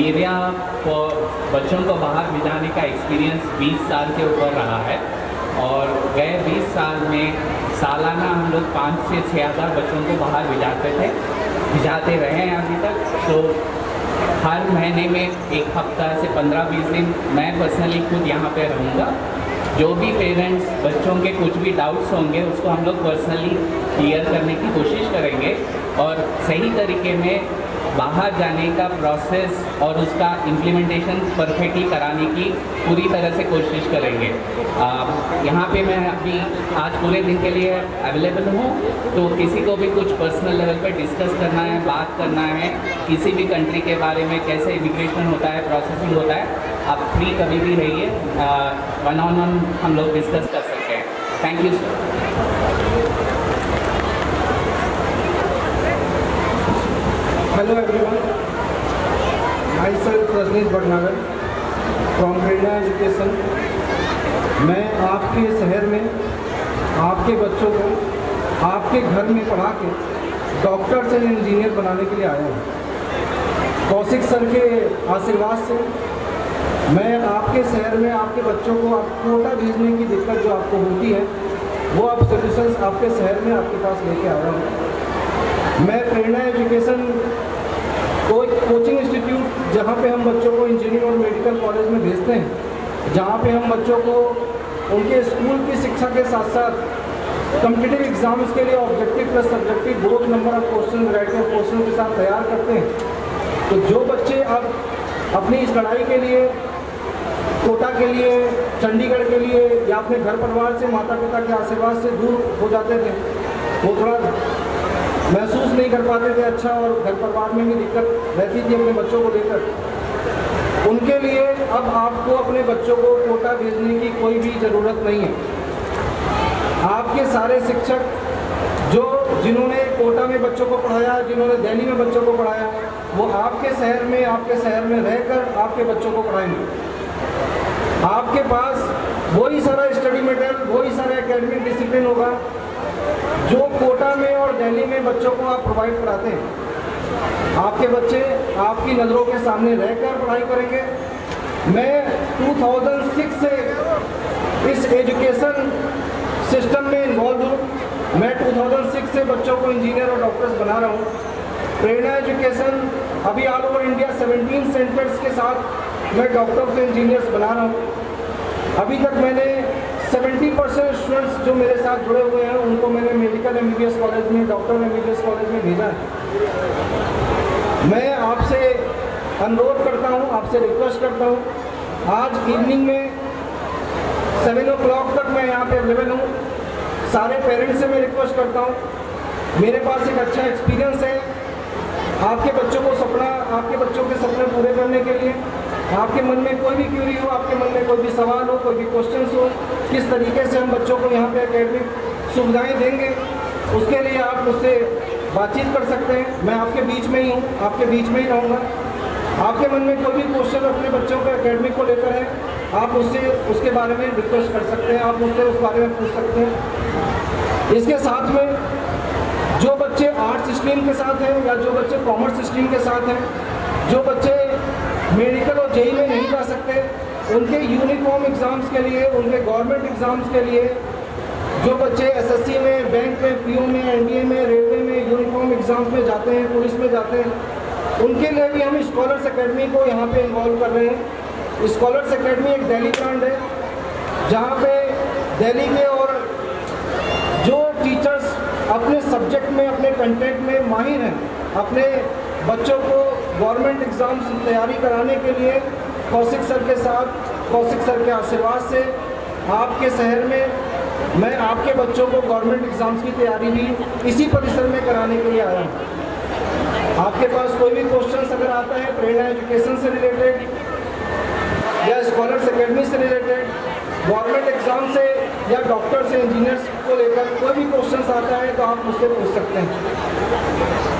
मेरा बच्चों को बाहर भिजाने का एक्सपीरियंस 20 साल के ऊपर रहा है और गए 20 साल में सालाना हम लोग 5 से 6 हज़ार बच्चों को बाहर भिजाते रहे हैं अभी तक। तो हर महीने में एक हफ्ता से 15-20 दिन मैं पर्सनली खुद यहाँ पे रहूँगा। जो भी पेरेंट्स बच्चों के कुछ भी डाउट्स होंगे उसको हम लोग पर्सनली क्लियर करने की कोशिश करेंगे और सही तरीके में बाहर जाने का प्रोसेस और उसका इम्प्लीमेंटेशन परफेक्टली कराने की पूरी तरह से कोशिश करेंगे। यहाँ पे मैं अभी आज पूरे दिन के लिए अवेलेबल हूँ, तो किसी को भी कुछ पर्सनल लेवल पे डिस्कस करना है, बात करना है किसी भी कंट्री के बारे में, कैसे इमिग्रेशन होता है, प्रोसेसिंग होता है, आप फ्री कभी भी रहिए, 1-on-1 हम लोग डिस्कस कर सकते हैं। Thank you sir. Hello everyone, myself Rajneesh Bhatnagar from Prerna education. मैं आपके शहर में आपके बच्चों को आपके घर में पढ़ा के डॉक्टर्स एंड इंजीनियर बनाने के लिए आया हूँ। कौशिक सर के आशीर्वाद से मैं आपके शहर में आपके बच्चों को आप कोटा भेजने की दिक्कत जो आपको होती है वो आप सोल्यूशंस आपके शहर में आपके पास लेके आया हूँ। मैं प्रेरणा एजुकेशन कोचिंग इंस्टीट्यूट जहाँ पे हम बच्चों को इंजीनियरिंग और मेडिकल कॉलेज में भेजते हैं, जहाँ पे हम बच्चों को उनके स्कूल की शिक्षा के साथ साथ कॉम्पिटिटिव एग्जाम्स के लिए objective plus subjective both number of question variety of question के साथ तैयार करते हैं। तो जो बच्चे अब अपनी इस लड़ाई के लिए कोटा के लिए, चंडीगढ़ के लिए या अपने घर परिवार से माता पिता के आशीर्वाद से दूर हो जाते थे, वो थोड़ा महसूस नहीं कर पाते थे अच्छा, और घर परिवार में भी दिक्कत रहती थी अपने बच्चों को लेकर, उनके लिए अब आपको अपने बच्चों को कोटा भेजने की कोई भी ज़रूरत नहीं है। आपके सारे शिक्षक जिन्होंने कोटा में बच्चों को पढ़ाया, जिन्होंने दिल्ली में बच्चों को पढ़ाया, वो आपके शहर में रहकर आपके बच्चों को पढ़ाएंगे। आपके पास वही सारा स्टडी मटेरियल, वही सारा एकेडमिक डिसिप्लिन होगा जो कोटा में और दिल्ली में बच्चों को आप प्रोवाइड कराते हैं। आपके बच्चे आपकी नज़रों के सामने रहकर पढ़ाई करेंगे। मैं 2006 से इस एजुकेशन सिस्टम में इन्वॉल्व हूँ। मैं 2006 से बच्चों को इंजीनियर और डॉक्टर्स बना रहा हूँ। प्रेरणा एजुकेशन अभी ऑल ओवर इंडिया 17 सेंटर्स के साथ मैं डॉक्टर्स और इंजीनियर्स बना रहा हूँ। अभी तक मैंने 70% स्टूडेंट्स जो मेरे साथ जुड़े हुए हैं उनको मैंने मेडिकल MBBS कॉलेज में, डॉक्टर MBBS कॉलेज में भेजा है। मैं आपसे अनुरोध करता हूँ, आपसे रिक्वेस्ट करता हूँ, आज इवनिंग में 7 o'clock तक मैं यहाँ पे अवेलेबल हूँ। सारे पेरेंट्स से मैं रिक्वेस्ट करता हूँ, मेरे पास एक अच्छा एक्सपीरियंस है आपके बच्चों के सपने पूरे करने के लिए। आपके मन में कोई भी क्यूरी हो, आपके मन में कोई भी सवाल हो, कोई भी क्वेश्चंस हो, किस तरीके से हम बच्चों को यहाँ पे एकेडमिक सुविधाएं देंगे, उसके लिए आप मुझसे बातचीत कर सकते हैं। मैं आपके बीच में ही हूँ, आपके बीच में ही रहूँगा। आपके मन में कोई भी क्वेश्चन अपने बच्चों के एकेडमिक को लेकर है, आप मुझसे उसके बारे में रिक्वेस्ट कर सकते हैं, आप मुझसे उस बारे में पूछ सकते हैं। इसके साथ में जो बच्चे आर्ट्स स्ट्रीम के साथ हैं या जो बच्चे कॉमर्स स्ट्रीम के साथ हैं, जो बच्चे मेडिकल और JEE में नहीं जा सकते, उनके यूनिफॉर्म एग्ज़ाम्स के लिए, उनके गवर्नमेंट एग्ज़ाम्स के लिए, जो बच्चे SSC में, बैंक में, PO में, NDA में, रेलवे में यूनिफॉर्म एग्ज़ाम्स में जाते हैं, पुलिस में जाते हैं, उनके लिए भी हम स्कॉलर्स अकेडमी को यहाँ पे इन्वॉल्व कर रहे हैं। स्कॉलर्स अकेडमी एक दिल्ली ब्रांड है, जहाँ पे दिल्ली के और जो टीचर्स अपने सब्जेक्ट में, अपने कंटेंट में माहिर हैं, अपने बच्चों को गवर्नमेंट एग्ज़ाम्स तैयारी कराने के लिए कौशिक सर के साथ, कौशिक सर के आशीर्वाद से आपके शहर में मैं आपके बच्चों को गवर्नमेंट एग्ज़ाम्स की तैयारी भी इसी परिसर में कराने के लिए आया हूँ। आपके पास कोई भी क्वेश्चन अगर आता है प्रेरणा एजुकेशन से रिलेटेड या स्कॉलर्स अकेडमी से रिलेटेड, गवर्नमेंट एग्ज़ाम से या डॉक्टर से, इंजीनियर्स को लेकर कोई भी क्वेश्चन आता है तो आप मुझसे पूछ सकते हैं।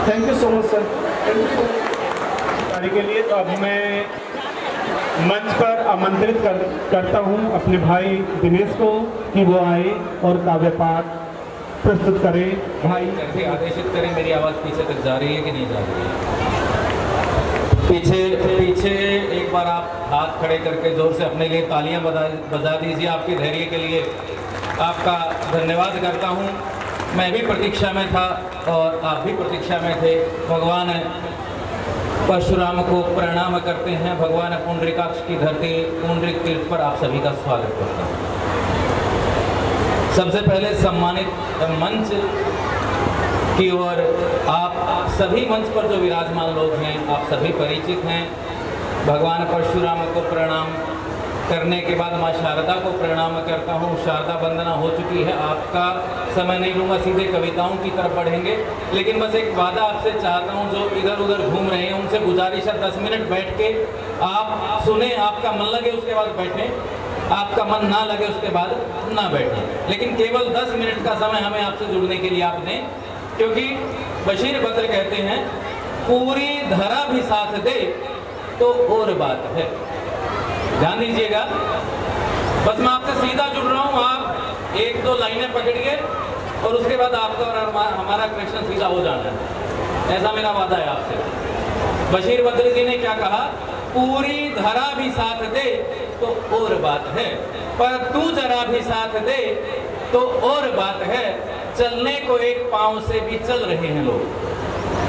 Thank you so much sir. के लिए तो अब मैं मंच पर आमंत्रित करता हूं अपने भाई दिनेश को कि वो आए और काव्य पाठ प्रस्तुत करें। भाई करके आदेशित करें, मेरी आवाज़ पीछे तक जा रही है कि नहीं जा रही है? पीछे एक बार आप हाथ खड़े करके जोर से अपने लिए तालियां बजा दीजिए। आपके धैर्य के लिए आपका धन्यवाद करता हूं। मैं भी प्रतीक्षा में था और आप भी प्रतीक्षा में थे। भगवान परशुराम को प्रणाम करते हैं। भगवान पुंडरीकाक्ष की धरती पुंडरीक तीर्थ पर आप सभी का स्वागत करता हूँ। सबसे पहले सम्मानित मंच की ओर आप सभी मंच पर जो विराजमान लोग हैं आप सभी परिचित हैं। भगवान परशुराम को प्रणाम करने के बाद माँ शारदा को प्रणाम करता हूँ। शारदा वंदना हो चुकी है। आपका समय नहीं लूँगा, सीधे कविताओं की तरफ बढ़ेंगे। लेकिन बस एक वादा आपसे चाहता हूँ, जो इधर उधर घूम रहे हैं उनसे गुजारिश है 10 मिनट बैठ के आप सुने। आपका मन लगे उसके बाद बैठें, आपका मन ना लगे उसके बाद ना बैठें। लेकिन केवल 10 मिनट का समय हमें आपसे जुड़ने के लिए आप दें, क्योंकि बशीर बद्र कहते हैं पूरी धरा भी साथ दे तो और बात है। ध्यान दीजिएगा, बस मैं आपसे सीधा जुड़ रहा हूँ। आप 1-2 लाइनें पकड़िए और उसके बाद आपका और हमारा कनेक्शन सीधा हो जाना है। ऐसा मेरा वादा है आपसे। बशीर बद्र जी ने क्या कहा? पूरी धरा भी साथ दे तो और बात है, पर तू जरा भी साथ दे तो और बात है। चलने को एक पांव से भी चल रहे हैं लोग,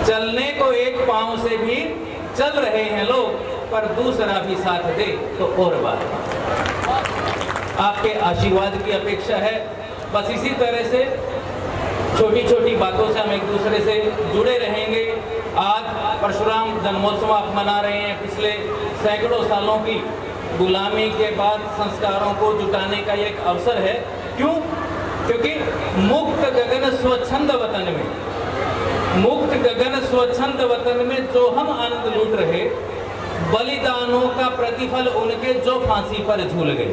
चलने को एक पांव से भी चल रहे हैं लोग, पर दूसरा भी साथ दे तो और बात है। आपके आशीर्वाद की अपेक्षा है। बस इसी तरह से छोटी छोटी बातों से हम एक दूसरे से जुड़े रहेंगे। आज परशुराम जन्मोत्सव आप मना रहे हैं। पिछले सैकड़ों सालों की गुलामी के बाद संस्कारों को जुटाने का एक अवसर है। क्यों? क्योंकि मुक्त गगन स्वच्छंद वतन में, मुक्त गगन स्वच्छंद वतन में जो हम आनंद लूट रहे, बलिदानों का प्रतिफल उनके जो फांसी पर झूल गए,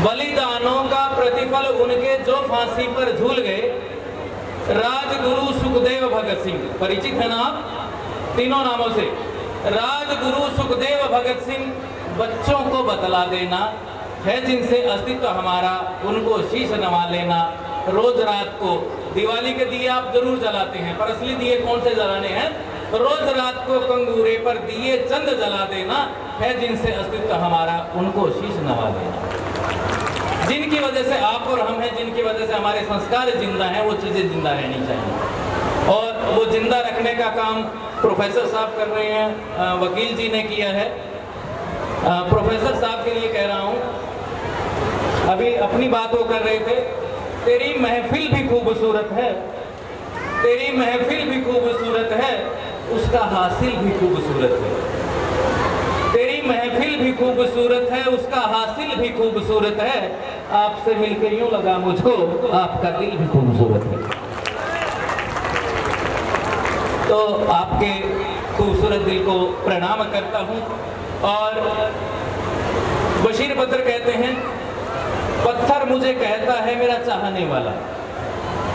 बलिदानों का प्रतिफल उनके जो फांसी पर झूल गए। राजगुरु सुखदेव भगत सिंह, परिचित है ना आप तीनों नामों से? राजगुरु सुखदेव भगत सिंह बच्चों को बतला देना है जिनसे अस्तित्व हमारा, उनको शीश नवा लेना। रोज रात को दिवाली के दिए आप जरूर जलाते हैं, पर असली दिए कौन से जलाने हैं? रोज रात को कंगूरे पर दिए चंद जला देना है जिनसे अस्तित्व हमारा, उनको शीश नवा देना। जिनकी वजह से आप और हम हैं, जिनकी वजह से हमारे संस्कार जिंदा हैं, वो चीजें जिंदा रहनी चाहिए। और वो जिंदा रखने का काम प्रोफेसर साहब कर रहे हैं, वकील जी ने किया है। प्रोफेसर साहब के लिए कह रहा हूँ, अभी अपनी बात वो कर रहे थे, तेरी महफिल भी खूबसूरत है, तेरी महफिल भी खूबसूरत है, उसका हासिल भी खूबसूरत है। तेरी महफिल भी खूबसूरत है, उसका हासिल भी खूबसूरत है। आपसे मिलकर यूं लगा मुझको आपका दिल भी खूबसूरत है। तो आपके खूबसूरत दिल को प्रणाम करता हूं। और बशीर बद्र कहते हैं, पत्थर मुझे कहता है मेरा चाहने वाला,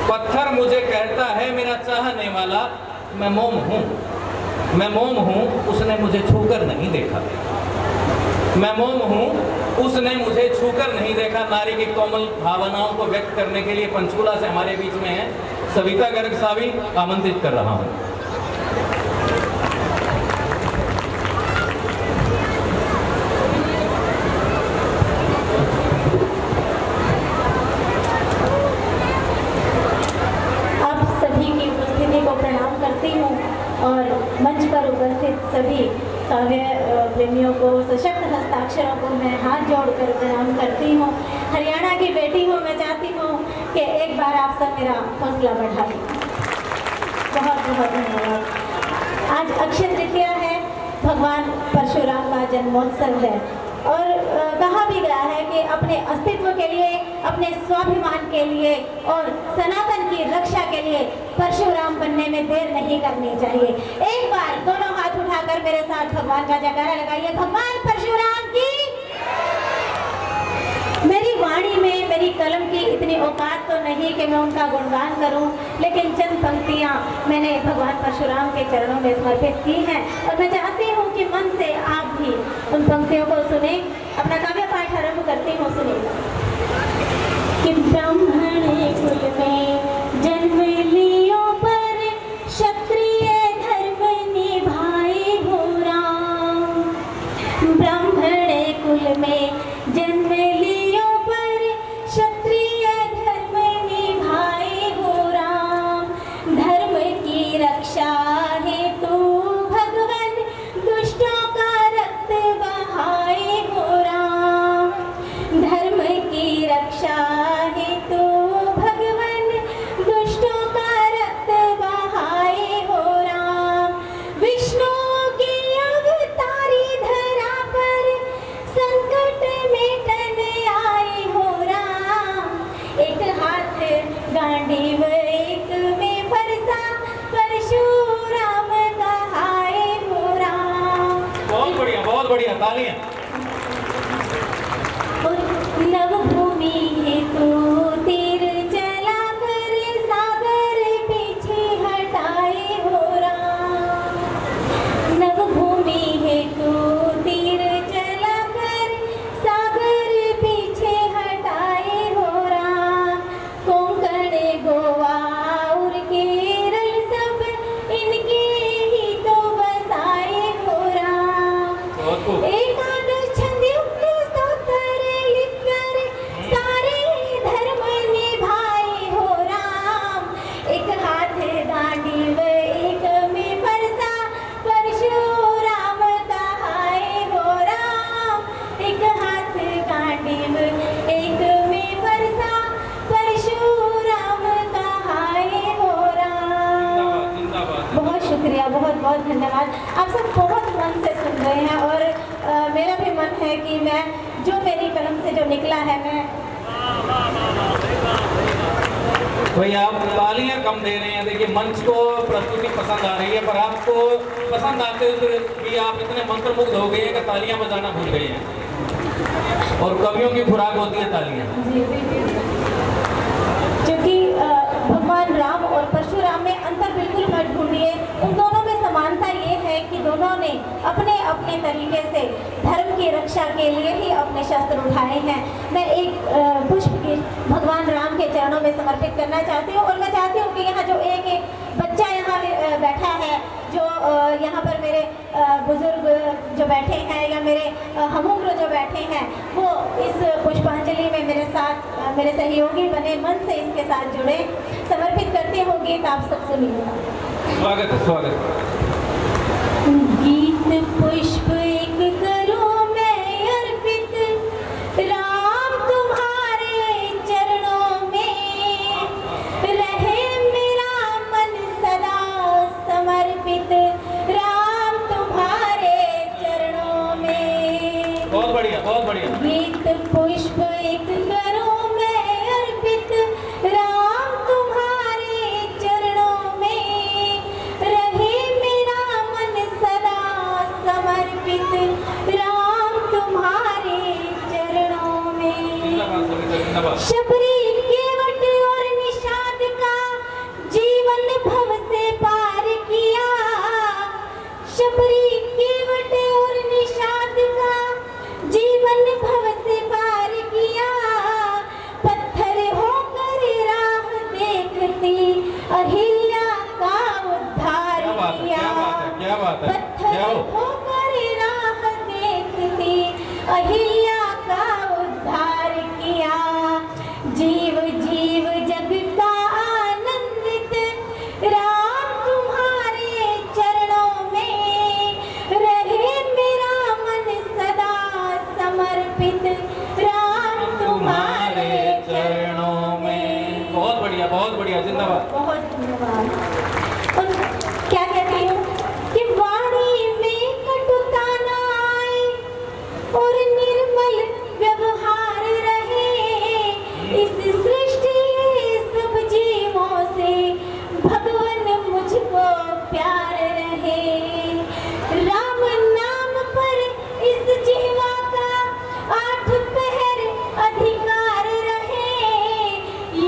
पत्थर मुझे कहता है मेरा चाहने वाला, मैं मोम हूँ, मैं मोम हूँ, उसने मुझे छूकर नहीं देखा। मैं मोम हूँ, उसने मुझे छूकर नहीं देखा। नारी की कोमल भावनाओं को व्यक्त करने के लिए पंचकूला से हमारे बीच में है सविता गर्ग साहबी, आमंत्रित कर रहा हूँ। और मंच पर उपस्थित सभी काव्य प्रेमियों को, सशक्त हस्ताक्षरों को मैं हाथ जोड़कर प्रणाम करती हूँ। हरियाणा की बेटी हूँ, मैं चाहती हूँ कि एक बार आप सब मेरा हौसला बढ़ाइए। बहुत बहुत धन्यवाद। आज अक्षय तृतीया है, भगवान परशुराम का जन्मोत्सव है और कहा भी गया है कि अपने अस्तित्व के लिए, अपने स्वाभिमान के लिए और सनातन की रक्षा के लिए परशुराम बनने में देर नहीं करनी चाहिए। एक बार दोनों हाथ उठाकर मेरे साथ भगवान का जयकारा लगाइए। भगवान परशुराम की। मेरी वाणी में, मेरी कलम की इतनी औकात तो नहीं कि मैं उनका गुणगान करूं, लेकिन चंद पंक्तियां मैंने भगवान परशुराम के चरणों में समर्पित की हैं और मैं चाहती हूं कि मन से आप भी उन पंक्तियों को सुने। अपना काव्य पाठ आरंभ करती हूँ, सुनिएगा। कि ब्राह्मण कुल में जन्म लियो पर क्षत्रिय धर्म निभाए हो, बढ़िया, तालियां। नवभूमि है तू तीर चला कर सागर पीछे हटाए हो राम। नवभूमि है तू तीर चला कर सागर पीछे हटाए हो राम। कोंकण गोवा और केरल सब इनके ही तो बसाए हो राम। बहुत खूब। एकादश छंद युक्त स्तोत्र लिखकर सारे धर्म निभाए हो राम। एक हाथ गांडीव एक में फरसा परशुराम कहाए हो राम। एक हाथ गांडीव एक में फरसा परशुराम कहाए हो राम। जिंदाबाद। बहुत शुक्रिया, बहुत बहुत धन्यवाद। आप सब बहुत मन से सुन रहे हैं और मेरा भी मन है कि मैं जो मेरी कलम से जो निकला है मैं भैया आप तालियां कम दे रहे हैं। देखिए मंच को प्रस्तुति पसंद आ रही है, पर आपको पसंद आते हुए भी आप इतने मंत्रमुग्ध हो गए हैं कि तालियां बजाना भूल गए हैं। और कवियों की खुराक होती है तालियां। क्योंकि भगवान राम और परशुराम में अंतर बिल्कुल मत ढूंढिए। उन दोनों में समानता ये है कि दोनों ने अपने अपने तरीके से धर्म की रक्षा के लिए ही अपने शस्त्र उठाए हैं। मैं एक पुष्प की भगवान राम के चरणों में समर्पित करना चाहती हूँ और मैं चाहती हूँ कि यहाँ जो एक एक बच्चा यहाँ बैठा है, जो यहाँ पर मेरे बुजुर्ग जो बैठे हैं या मेरे हमउम्र जो बैठे हैं, वो इस पुष्पांजलि में मेरे साथ मेरे सहयोगी बने, मन से इसके साथ जुड़े। समर्पित करती हूँ गीत, आप सब सुनिएगा। स्वागत है, स्वागत है। गीत पुष्प एक करूं मैं अर्पित राम तुम्हारे चरणों में। रहे मेरा मन सदा समर्पित राम तुम्हारे चरणों में। बहुत बढ़िया, बहुत बढ़िया। गीत पुष्प एक करूं मैं अर्पित राम तुम्हारे चरणों में। रहे मेरा मन सदा समर्पित राम तुम्हारे चरणों में। जिंदाबाद सविता, जिंदाबाद। शबरी केवट और निषाद का जीवन भव से पार किया। शबरी केवट और निषाद का जीवन भव से पार किया। पत्थर होकर राह देखती अहिल्या का उद्धार क्या बात है, किया। क्या बात है, क्या बात है। पत्थर क्या हो? होकर राह देखती अहिल्या का उद्धार किया। जीव जीव जग का आनंदित राम तुम्हारे चरणों में। रहे मेरा मन सदा समर्पित राम तुम्हारे चरणों में। बहुत बढ़िया, बहुत बढ़िया, जिंदाबाद। बहुत धन्यवाद। और क्या कहती हूँ कि वाणी में कटुता न आए और निर्मल व्यवहार रहे। इस सृष्टि सब जीवों से भगवान मुझको प्यार रहे। राम नाम पर इस जीवा का 8 पहर अधिकार रहे।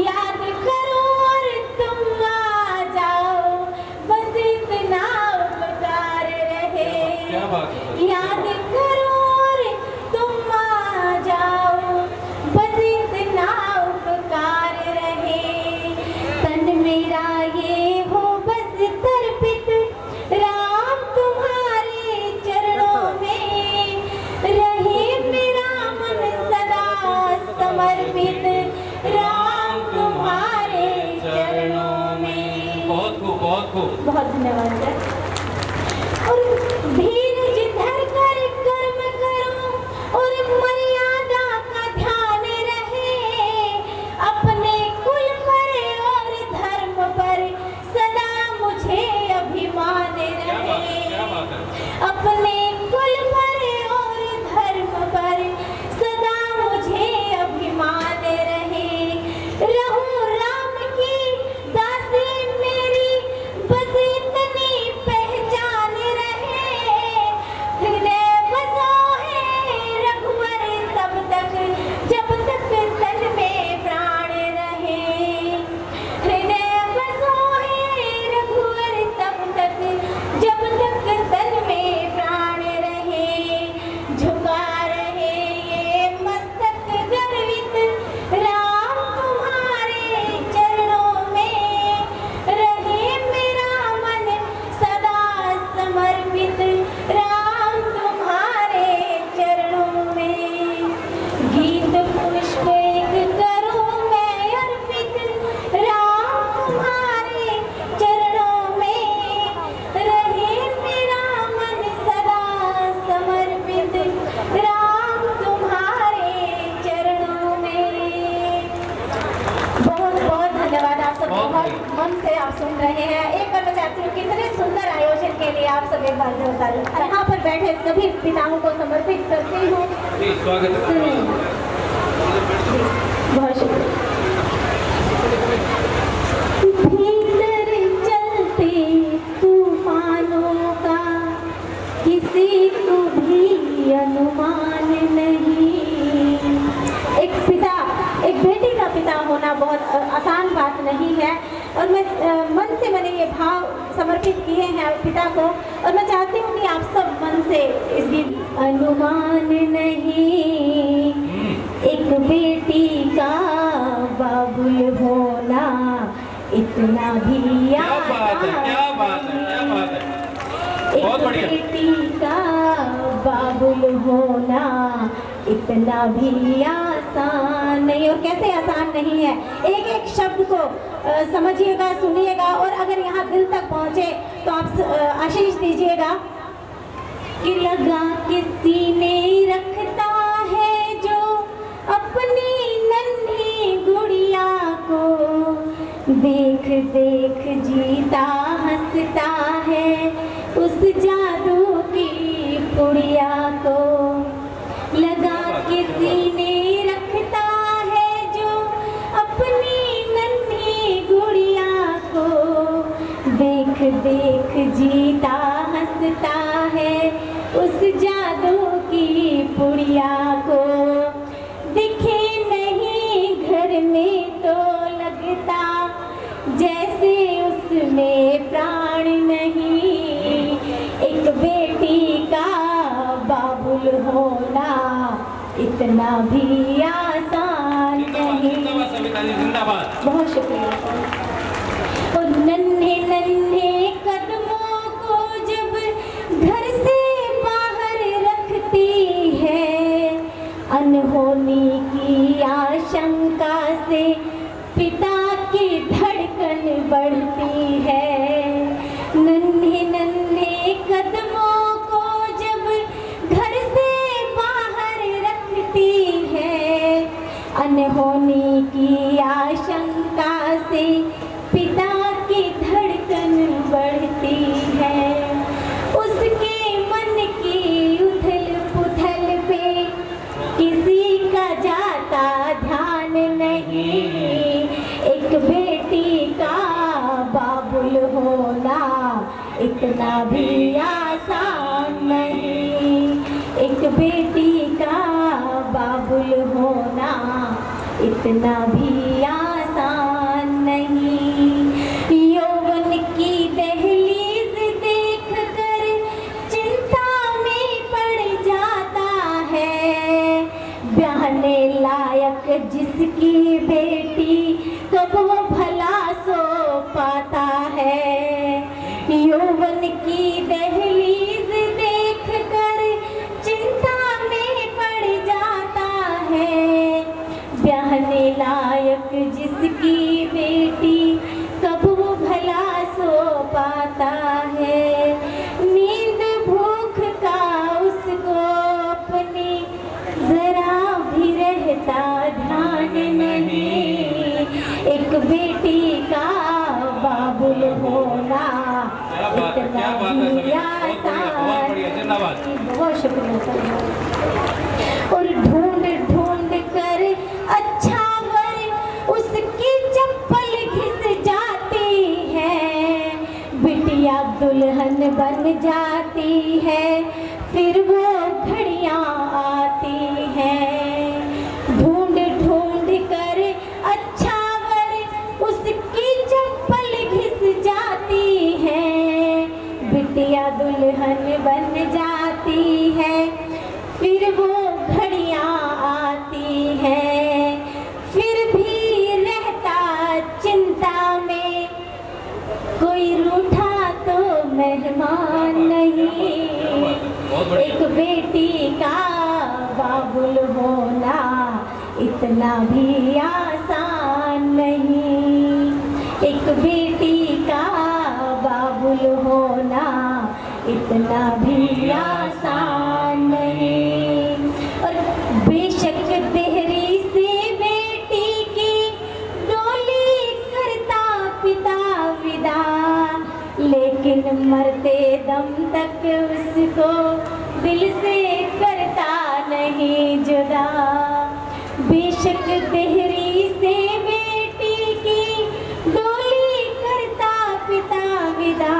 याद करो और तुम आ जाओ, बस इतना उपकार रहे। क्या बात है। याद करो और तुम आ जाओ, बस इतना उपकार रहे। तन मेरा ये हो बस तर्पित राम तुम्हारे चरणों में। रहे मेरा मन सदा समर्पित राम तुम्हारे चरणों में। बहुत खूब, बहुत खूब। बहुत धन्यवाद सर। और धीरज धर कर कर्म करो और मर्यादा का ध्यान रहे। अपने कुल पर और धर्म पर सदा मुझे अभिमान क्या बात है, रहे। क्या बात है। अपने कुल पर और धर्म पर सदा मुझे अभिमान रहे। रहूं राम की दासी मेरी, बस इतनी बैठे सभी पिताओं को समर्पित करती हूँ। जी, स्वागत है। सुनिए। बहुत शुक्रिया। भीतर चलते तूफानों का किसी को भी अनुमान नहीं। एक पिता, एक बेटी का पिता होना बहुत आसान बात नहीं है, और मैं मन से मैंने ये भाव समर्पित किए हैं पिता को, और मैं चाहती हूँ कि आप सब मन से इस गीत अनुमान नहीं, एक बेटी का बाबुल होना इतना भी आसान नहीं। क्या बात है। बहुत एक बढ़िया। बेटी का बाबुल होना इतना भी आसान नहीं। और कैसे आसान नहीं है, एक एक शब्द को समझिएगा, सुनिएगा, और अगर यहाँ दिल तक पहुँचे तो आप आशीष दीजिएगा कि लगा के सीने रखता है जो अपनी नन्ही गुड़िया को, देख देख जीता हंसता है उस जादू की पुड़िया को। लगा के सीने रखता है जो अपनी नन्ही गुड़िया को, देख देख जीता हंसता है उस जादू की पुड़िया को। दिखे नहीं घर में तो लगता जैसे उसमें प्राण नहीं, एक बेटी का बाबुल होना इतना भी आसान नहीं। जिंदाबाद। बहुत शुक्रिया। और नन्हे नन्हे कदमों को जब घर से बाहर रखती है, अनहोनी की आशंका से पिता की धड़कन बढ़ती है। नन्हे नन्हे कदमों को जब घर से बाहर रखती है, अनहोनी की आशंका से पिता की धड़कन बढ़ती है। उसके मन की उथल पुथल पे किसी का जाता ध्यान नहीं, एक बेटी का बाबुल होना इतना भी आसान नहीं, एक बेटी का बाबुल होना इतना भी आसान नहीं। यौवन की दहलीज देख कर चिंता में पड़ जाता है, ब्याहने लायक जिसकी बेटी कब वो भला सो पाता है। यौवन की दहलीज देख कर चिंता में पड़ जाता है, ब्याहने लायक जिसकी बेटी कब वो भला सो पाता है। नींद भूख का उसको अपनी जरा भी रहता ध्यान नहीं, एक बेटी का बाबुल होना इतना भी आसान। बहुत शुक्रिया सर। और ढूंढ ढूंढ कर अच्छा वर उसकी चप्पल घिस जाती है, बिटिया दुल्हन बन जाती है, फिर वो घड़ियां आती हैं। ढूंढ ढूंढ कर अच्छा वर उसकी चप्पल घिस जाती है, बिटिया दुल्हन बन जाती है, फिर वो घड़ियां आती हैं। फिर भी रहता चिंता में कोई रूठा तो मेहमान नहीं, एक बेटी का बाबुल होना इतना भी आसान नहीं, एक बेटी का बाबुल होना इतना भी आसान नहीं। और बेशक देहरी से बेटी की डोली करता पिता विदा, लेकिन मरते दम तक उसको दिल से करता नहीं जुदा। बेशक देहरी से बेटी की डोली करता पिता विदा,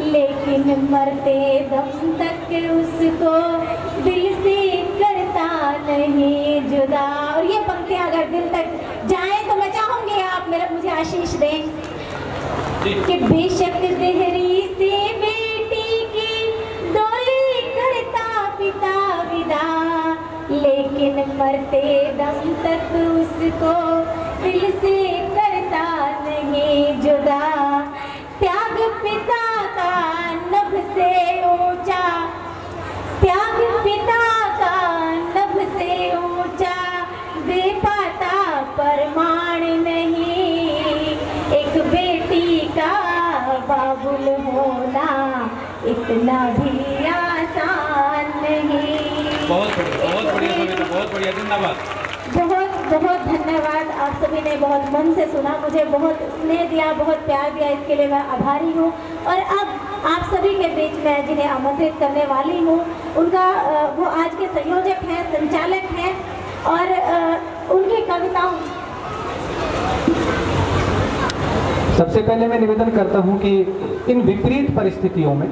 लेकिन मरते दम तक उसको दिल से करता नहीं जुदा। और ये पंक्तियाँ अगर दिल तक जाए तो मैं चाहूँगी आप मुझे आशीष दें कि बेशक देहरी से बेटी की डोली करता पिता विदा, लेकिन मरते दम तक उसको दिल से करता नहीं जुदा। त्याग पिता का नभ से ऊंचा, त्याग पिता का नभ से ऊंचा, दे पाता प्रमाण नहीं। एक बेटी का बाबुल होना इतना भी आसान नहीं। बहुत बढ़िया सविता, बहुत बढ़िया, धन्यवाद। बहुत बहुत धन्यवाद। आप सभी ने बहुत मन से सुना, मुझे बहुत स्नेह दिया, बहुत प्यार दिया, इसके लिए मैं आभारी हूँ। और अब आप सभी के बीच में जिन्हें आमंत्रित करने वाली हूँ, उनका वो आज के संयोजक हैं, संचालक हैं, और उनकी कविताओं। सबसे पहले मैं निवेदन करता हूँ कि इन विपरीत परिस्थितियों में,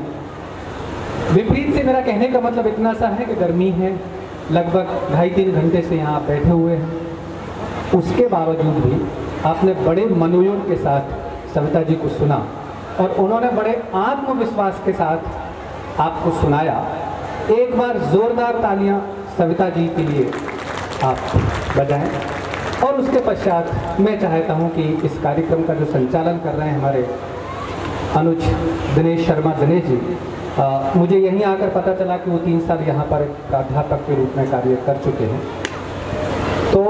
विपरीत से मेरा कहने का मतलब इतना सा है कि गर्मी है, लगभग 2.5-3 घंटे से यहाँ आप बैठे हुए हैं, उसके बावजूद भी आपने बड़े मनोयोग के साथ सविता जी को सुना और उन्होंने बड़े आत्मविश्वास के साथ आपको सुनाया। एक बार जोरदार तालियां सविता जी के लिए आप बजाएं। और उसके पश्चात मैं चाहता हूं कि इस कार्यक्रम का जो संचालन कर रहे हैं हमारे अनुज दिनेश शर्मा दिनेश जी, मुझे यहीं आकर पता चला कि वो 3 साल यहाँ पर एक प्राध्यापक के रूप में कार्य कर चुके हैं। तो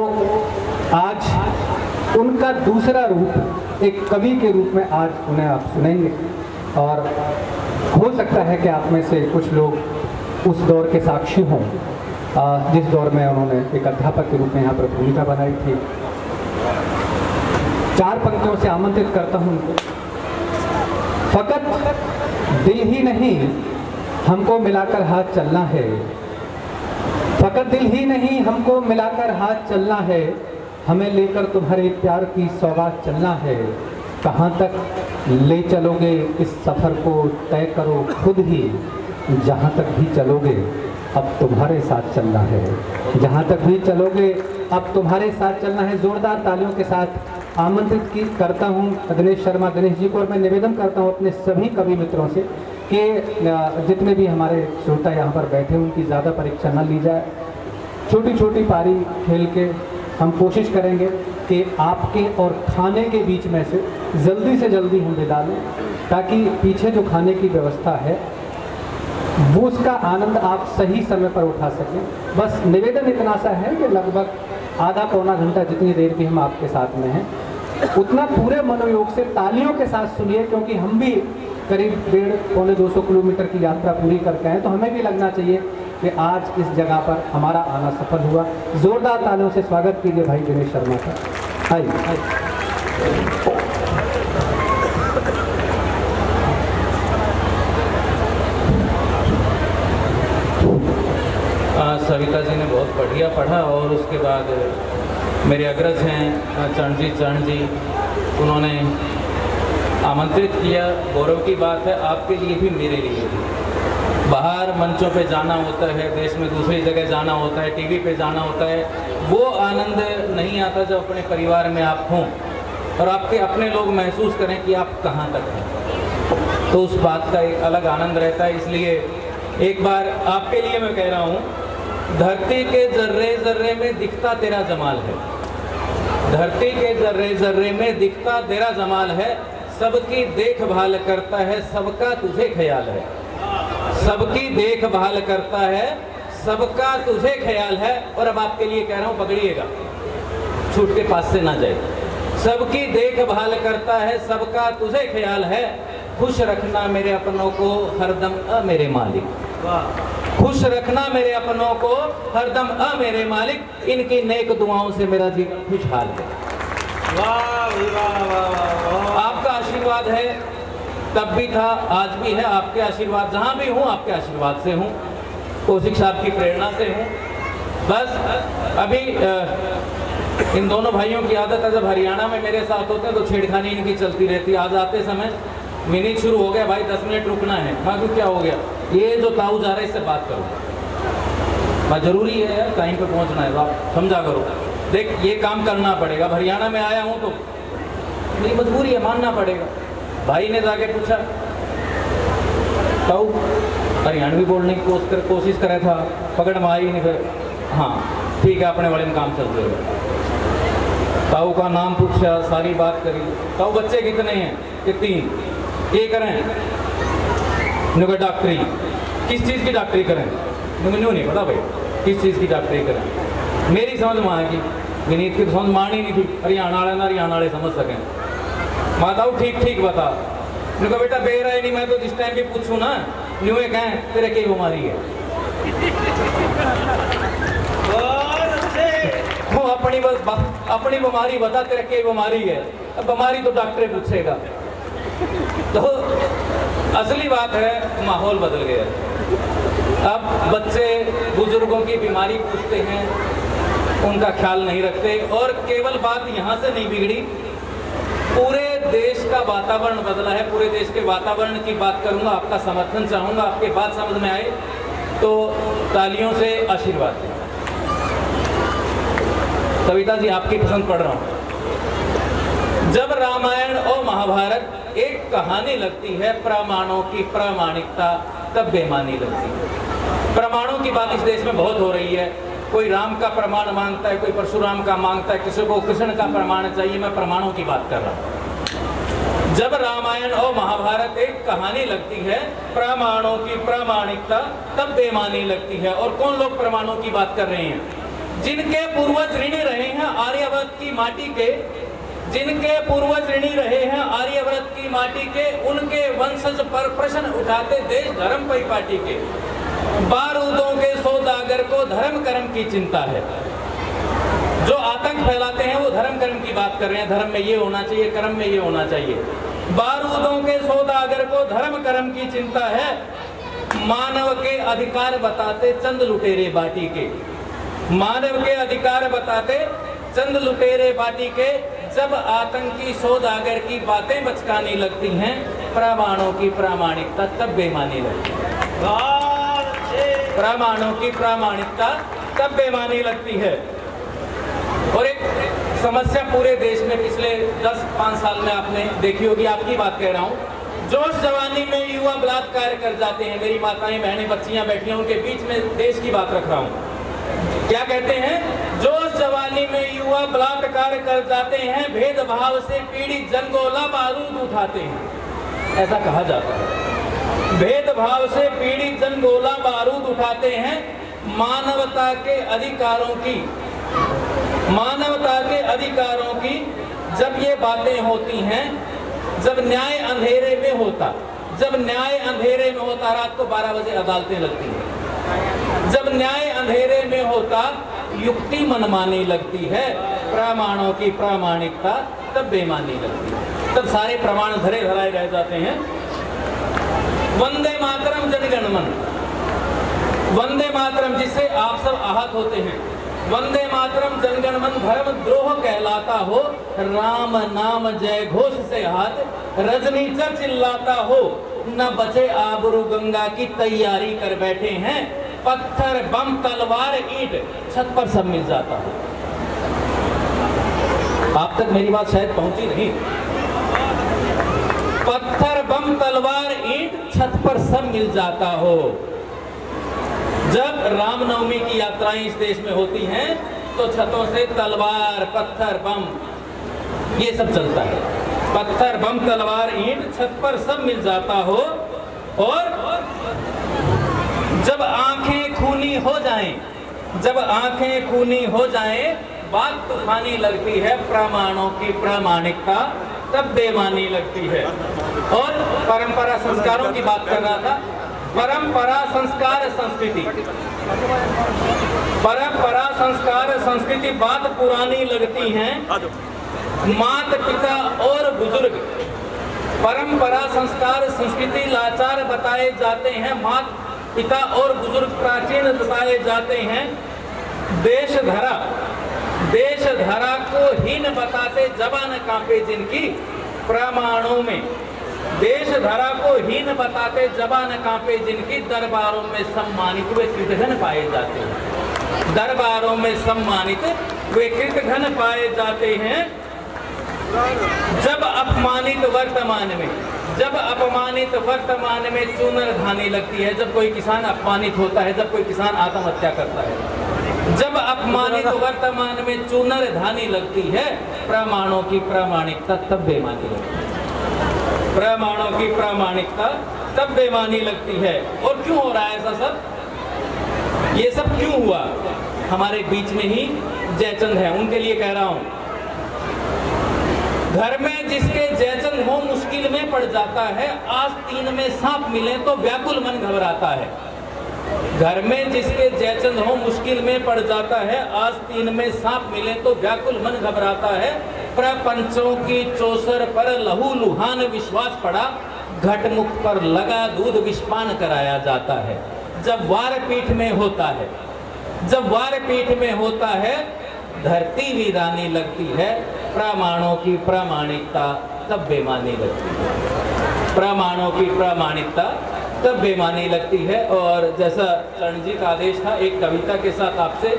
आज उनका दूसरा रूप एक कवि के रूप में आज उन्हें आप सुनेंगे। और हो सकता है कि आप में से कुछ लोग उस दौर के साक्षी हों जिस दौर में उन्होंने एक अध्यापक के रूप में यहाँ पर भूमिका बनाई थी। 4 पंक्तियों से आमंत्रित करता हूँ उनको। फकत दिल ही नहीं हमको मिलाकर हाथ चलना है, फकत दिल ही नहीं हमको मिलाकर हाथ चलना है, हमें लेकर तुम्हारे प्यार की सौगात चलना है। कहाँ तक ले चलोगे इस सफ़र को तय करो खुद ही, जहाँ तक भी चलोगे अब तुम्हारे साथ चलना है, जहाँ तक भी चलोगे अब तुम्हारे साथ चलना है। जोरदार तालियों के साथ आमंत्रित करता हूँ दिनेश शर्मा दिनेश जी को। और मैं निवेदन करता हूँ अपने सभी कवि मित्रों से कि जितने भी हमारे श्रोता यहाँ पर बैठे उनकी ज़्यादा परीक्षा न ली जाए, छोटी छोटी पारी खेल के हम कोशिश करेंगे कि आपके और खाने के बीच में से जल्दी हम विदा लें, ताकि पीछे जो खाने की व्यवस्था है वो उसका आनंद आप सही समय पर उठा सकें। बस निवेदन इतना सा है कि लगभग आधा पौना घंटा जितनी देर भी हम आपके साथ में हैं, उतना पूरे मनोयोग से तालियों के साथ सुनिए, क्योंकि हम भी करीब 150-200 किलोमीटर की यात्रा पूरी करके आए, तो हमें भी लगना चाहिए कि आज इस जगह पर हमारा आना सफल हुआ। जोरदार तालियों से स्वागत कीजिए भाई दिनेश शर्मा का। आइए। सविता जी ने बहुत बढ़िया पढ़ा और उसके बाद मेरे अग्रज हैं चरण जी, उन्होंने आमंत्रित किया। गौरव की बात है आपके लिए भी मेरे लिए भी। बाहर मंचों पे जाना होता है, देश में दूसरी जगह जाना होता है, टीवी पे जाना होता है, वो आनंद नहीं आता जब अपने परिवार में आप हों और आपके अपने लोग महसूस करें कि आप कहाँ तक हैं, तो उस बात का एक अलग आनंद रहता है। इसलिए एक बार आपके लिए मैं कह रहा हूँ, धरती के जर्रे जर्रे में दिखता तेरा जमाल है, धरती के जर्रे जर्रे में दिखता तेरा जमाल है, सबकी देखभाल करता है सबका तुझे ख्याल है, सबकी देखभाल करता है सबका तुझे ख्याल है। और अब आपके लिए कह रहा हूँ, पकड़िएगा, छूट के पास से ना जाए। सबकी देखभाल करता है सबका तुझे ख्याल है, खुश रखना मेरे अपनों को हरदम मेरे मालिक, खुश रखना मेरे अपनों को हरदम मेरे मालिक, इनकी नेक दुआओं से मेरा जीवन खुशहाल है। आपका आशीर्वाद है, तब भी था, आज भी है। आपके आशीर्वाद, जहाँ भी हूँ आपके आशीर्वाद से हूँ। कौशिक साहब की प्रेरणा से हूँ। बस अभी इन दोनों भाइयों की आदत है, जब हरियाणा में मेरे साथ होते हैं तो छेड़खानी इनकी चलती रहती है। आज आते समय मिनट शुरू हो गया, भाई 10 मिनट रुकना है। मैं क्यों, क्या हो गया? ये जो ताऊ जा रहा है इससे बात करो, मैं जरूरी है यार, टाइम पे पहुंचना है, तो आप समझा करो। देख ये काम करना पड़ेगा, हरियाणा में आया हूँ तो मेरी मजबूरी है, मानना पड़ेगा। भाई ने जाके पूछा, ताऊ हरियाणवी बोलने की कोशिश करे था, पकड़ में आई नहीं, फिर हाँ ठीक है अपने वाले में काम चल रहा। ताऊ का नाम पूछा, सारी बात करी। ताऊ बच्चे कितने हैं? कि 3। ये करें नुका डॉक्टरी, किस चीज़ की डॉक्टरी करें? मुझे नहीं पता भाई किस चीज़ की डॉक्टरी करें। मेरी समझ में आएगी, विनीत की तो समझ मानी नहीं थी, हरियाणा वाले ना हरियाणा वाले समझ सकें। माताऊ ठीक बता। उनका बेटा बेरा है नहीं, मैं तो जिस टाइम भी पूछूं ना न्यू कहें तेरे की बीमारी है, वो अपनी बीमारी बता, तेरे की बीमारी है। अब बीमारी तो डॉक्टर पूछेगा। तो असली बात है माहौल बदल गया। अब बच्चे बुजुर्गों की बीमारी पूछते हैं, उनका ख्याल नहीं रखते। और केवल बात यहाँ से नहीं बिगड़ी, पूरे देश का वातावरण बदला है। पूरे देश के वातावरण की बात करूंगा, आपका समर्थन चाहूंगा, आपके बात समझ में आए तो तालियों से आशीर्वाद दें। कविता जी आपकी पसंद पढ़ रहा हूं। जब रामायण और महाभारत एक कहानी लगती है, प्रमाणों की प्रामाणिकता तब बेमानी लगती है। प्रमाणों की बात इस देश में बहुत हो रही है। कोई राम का प्रमाण मांगता है, कोई परशुराम का मांगता है, किसी को कृष्ण का प्रमाण चाहिए। मैं प्रमाणों की बात कर रहा हूं। जब रामायण और महाभारत एक कहानी लगती है, प्रमाणों की प्रामाणिकता तब बेमानी लगती है। और कौन लोग प्रमाणों की बात कर रहे हैं? जिनके पूर्वज ऋणी रहे हैं आर्यव्रत की माटी के, जिनके पूर्वज ऋणी रहे हैं आर्यव्रत की माटी के, उनके वंशज पर प्रश्न उठाते देश धर्म परिपाटी के। बारूदों के सौदागर को धर्म कर्म की चिंता है। जो आतंक फैलाते हैं वो धर्म कर्म की बात कर रहे हैं, धर्म में ये होना चाहिए, कर्म में ये होना चाहिए। बारूदों के सौदागर को धर्म कर्म की चिंता है। मानव के अधिकार बताते चंद लुटेरे बाटी के, मानव के अधिकार बताते चंद लुटेरे बाटी के। जब आतंकी सौदागर की बातें बचकानी लगती हैं, प्रमाणों की प्रामाणिकता तब बेमानी लगती है। प्रमाणों की प्रामाणिकता तब बेमानी लगती है। और एक समस्या पूरे देश में पिछले 10-5 साल में आपने देखी होगी, आपकी बात कह रहा हूँ। जोश जवानी में युवा बलात्कार कर जाते हैं। मेरी माताएं बहनें बच्चियां बैठी हैं, उनके बीच में देश की बात रख रहा हूँ। क्या कहते हैं? जोश जवानी में युवा बलात्कार कर जाते हैं, भेदभाव से पीड़ित जनगोला बारूद उठाते हैं, ऐसा कहा जाता है। भेदभाव से पीड़ित जनगोला बारूद उठाते हैं। मानवता के अधिकारों की जब ये बातें होती हैं, जब न्याय अंधेरे में होता, रात को 12 बजे अदालतें लगती हैं। जब न्याय अंधेरे में होता, युक्ति मनमानी लगती है। प्रमाणों की प्रामाणिकता तब बेमानी लगती है। तब सारे प्रमाण धरे धराए रह जाते हैं। वंदे मातरम जनगण मन, वंदे मातरम जिससे आप सब आहत होते हैं। वंदे मातरम जनगण मन धर्म द्रोह कहलाता हो, राम नाम जय घोष से हाथ रजनी चर चिल्लाता हो। न बचे आबरू गंगा की तैयारी कर बैठे हैं, पत्थर बम तलवार ईंट छत पर सब मिल जाता हो। आप तक मेरी बात शायद पहुंची नहीं। पत्थर बम तलवार ईंट छत पर सब मिल जाता हो। जब रामनवमी की यात्राएं इस देश में होती हैं तो छतों से तलवार पत्थर बम ये सब चलता है। पत्थर बम तलवार ईंट छत पर सब मिल जाता हो। और जब आंखें खूनी हो जाएं, बात तूफानी लगती है। प्रमाणों की प्रामाणिकता तब बेमानी लगती है। और परंपरा संस्कारों की बात कर रहा था। परंपरा संस्कार संस्कृति बात पुरानी लगती है। माता पिता और बुजुर्ग परंपरा संस्कार संस्कृति लाचार बताए जाते हैं। पिता और बुजुर्ग प्राचीन बताए जाते हैं। देश धरा को हीन बताते जबान कांपे जिनकी प्रमाणों में, देश धरा को हीन बताते जबान कांपे जिनकी दरबारों में सम्मानित वे कृतघ्न पाए जाते हैं। दरबारों में सम्मानित वे कृतघ्न पाए जाते हैं। जब अपमानित वर्तमान में चूनर धानी लगती है। जब कोई किसान अपमानित होता है, जब कोई किसान आत्महत्या करता है, जब अपमानित वर्तमान में चूनर धानी लगती है, प्रमाणों की प्रामाणिकता तब बेमानी लगती है। प्रमाणों की प्रामाणिकता तब बेमानी लगती है। और क्यों हो रहा है ऐसा सब? ये सब क्यों हुआ? हमारे बीच में ही जयचंद है, उनके लिए कह रहा हूं। घर में जिसके जयचंद हो मुश्किल में पड़ जाता है, आस्तीन में सांप मिले तो व्याकुल मन घबराता है। घर में जिसके जयचंद हो मुश्किल में पड़ जाता है, आस्तीन में सांप मिले तो व्याकुल मन घबराता है। प्रपंचों की चौसर पर लहू लुहान विश्वास पड़ा, घटमुख पर लगा दूध विषपान कराया जाता है। जब वार पीठ में होता है, धरती वीरानी लगती है। प्रमाणों की प्रामाणिकता तब बेमानी लगती है। प्रमाणों की प्रामाणिकता तब बेमानी लगती है। और जैसा चरण जी का आदेश था, एक कविता के साथ आपसे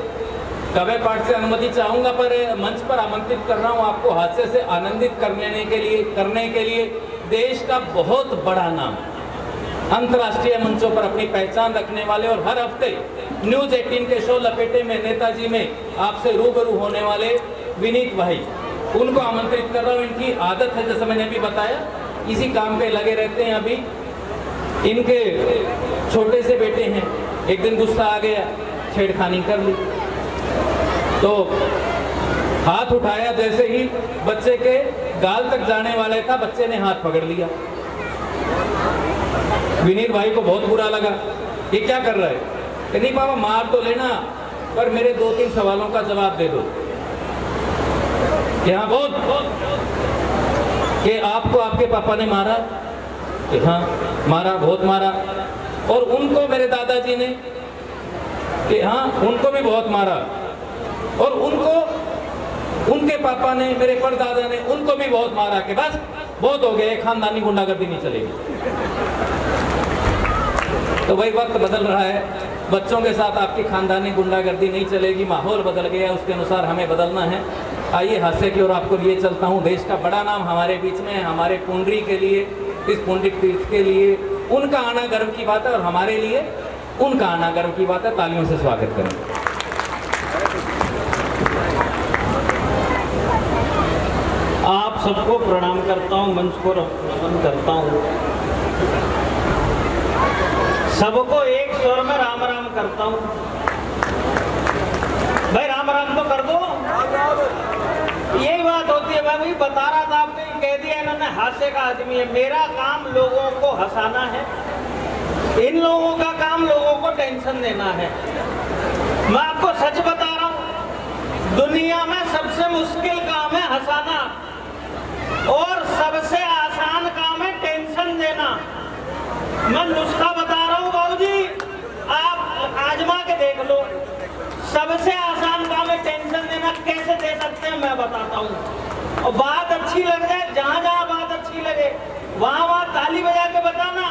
काव्य पाठ से अनुमति चाहूंगा, पर मंच पर आमंत्रित कर रहा हूं आपको हास्य से आनंदित करने के लिए देश का बहुत बड़ा नाम, अंतर्राष्ट्रीय मंचों पर अपनी पहचान रखने वाले और हर हफ्ते न्यूज 18 के शो लपेटे में नेताजी में आपसे रूबरू होने वाले विनीत भाई, उनको आमंत्रित कर रहा हूँ। इनकी आदत है, जैसा मैंने अभी बताया, इसी काम पे लगे रहते हैं। अभी इनके छोटे से बेटे हैं, एक दिन गुस्सा आ गया, छेड़खानी कर ली, तो हाथ उठाया, जैसे ही बच्चे के गाल तक जाने वाला था, बच्चे ने हाथ पकड़ लिया। विनीत भाई को बहुत बुरा लगा, ये क्या कर रहा है? नहीं पापा, मार तो लेना, पर मेरे 2-3 सवालों का जवाब दे दो। यहाँ बहुत कि आपको आपके पापा ने मारा? कि हाँ मारा, बहुत मारा। और उनको मेरे दादाजी ने? कि हाँ उनको भी बहुत मारा। और उनको उनके पापा ने, मेरे परदादा ने, उनको भी बहुत मारा। कि बस बहुत हो गया, खानदानी गुंडागर्दी नहीं चलेगी। तो वही वक्त बदल रहा है, बच्चों के साथ आपकी खानदानी गुंडागर्दी नहीं चलेगी, माहौल बदल गया, उसके अनुसार हमें बदलना है। आइए हास्य की ओर आपको लिए चलता हूँ। देश का बड़ा नाम हमारे बीच में है, हमारे पुंडरी के लिए, इस पुंडरिक तीर्थ के लिए उनका आना गर्व की बात है, और हमारे लिए उनका आना गर्व की बात है। तालियों से स्वागत करें। आप सबको प्रणाम करता हूँ, मंच को नमन करता हूँ, सबको एक स्वर में राम राम करता हूँ। भाई राम राम तो कर दो। यही बात होती है। मैं वही बता रहा था, आपने कह दिया इन्होंने हास्य का आदमी है। मेरा काम लोगों को हंसाना है, इन लोगों का काम लोगों को टेंशन देना है। मैं आपको सच बता रहा हूँ, दुनिया में सबसे मुश्किल काम है हंसाना, और सबसे आसान काम है टेंशन देना। मैं नुस्खा बता रहा हूँ बाबूजी, आप आजमा के देख लो। सबसे आसान काम है टेंशन देना। कैसे दे सकते हैं मैं बताता हूँ, और बात अच्छी लग जाए, जहाँ जहाँ बात अच्छी लगे वहाँ वहाँ ताली बजा के बताना।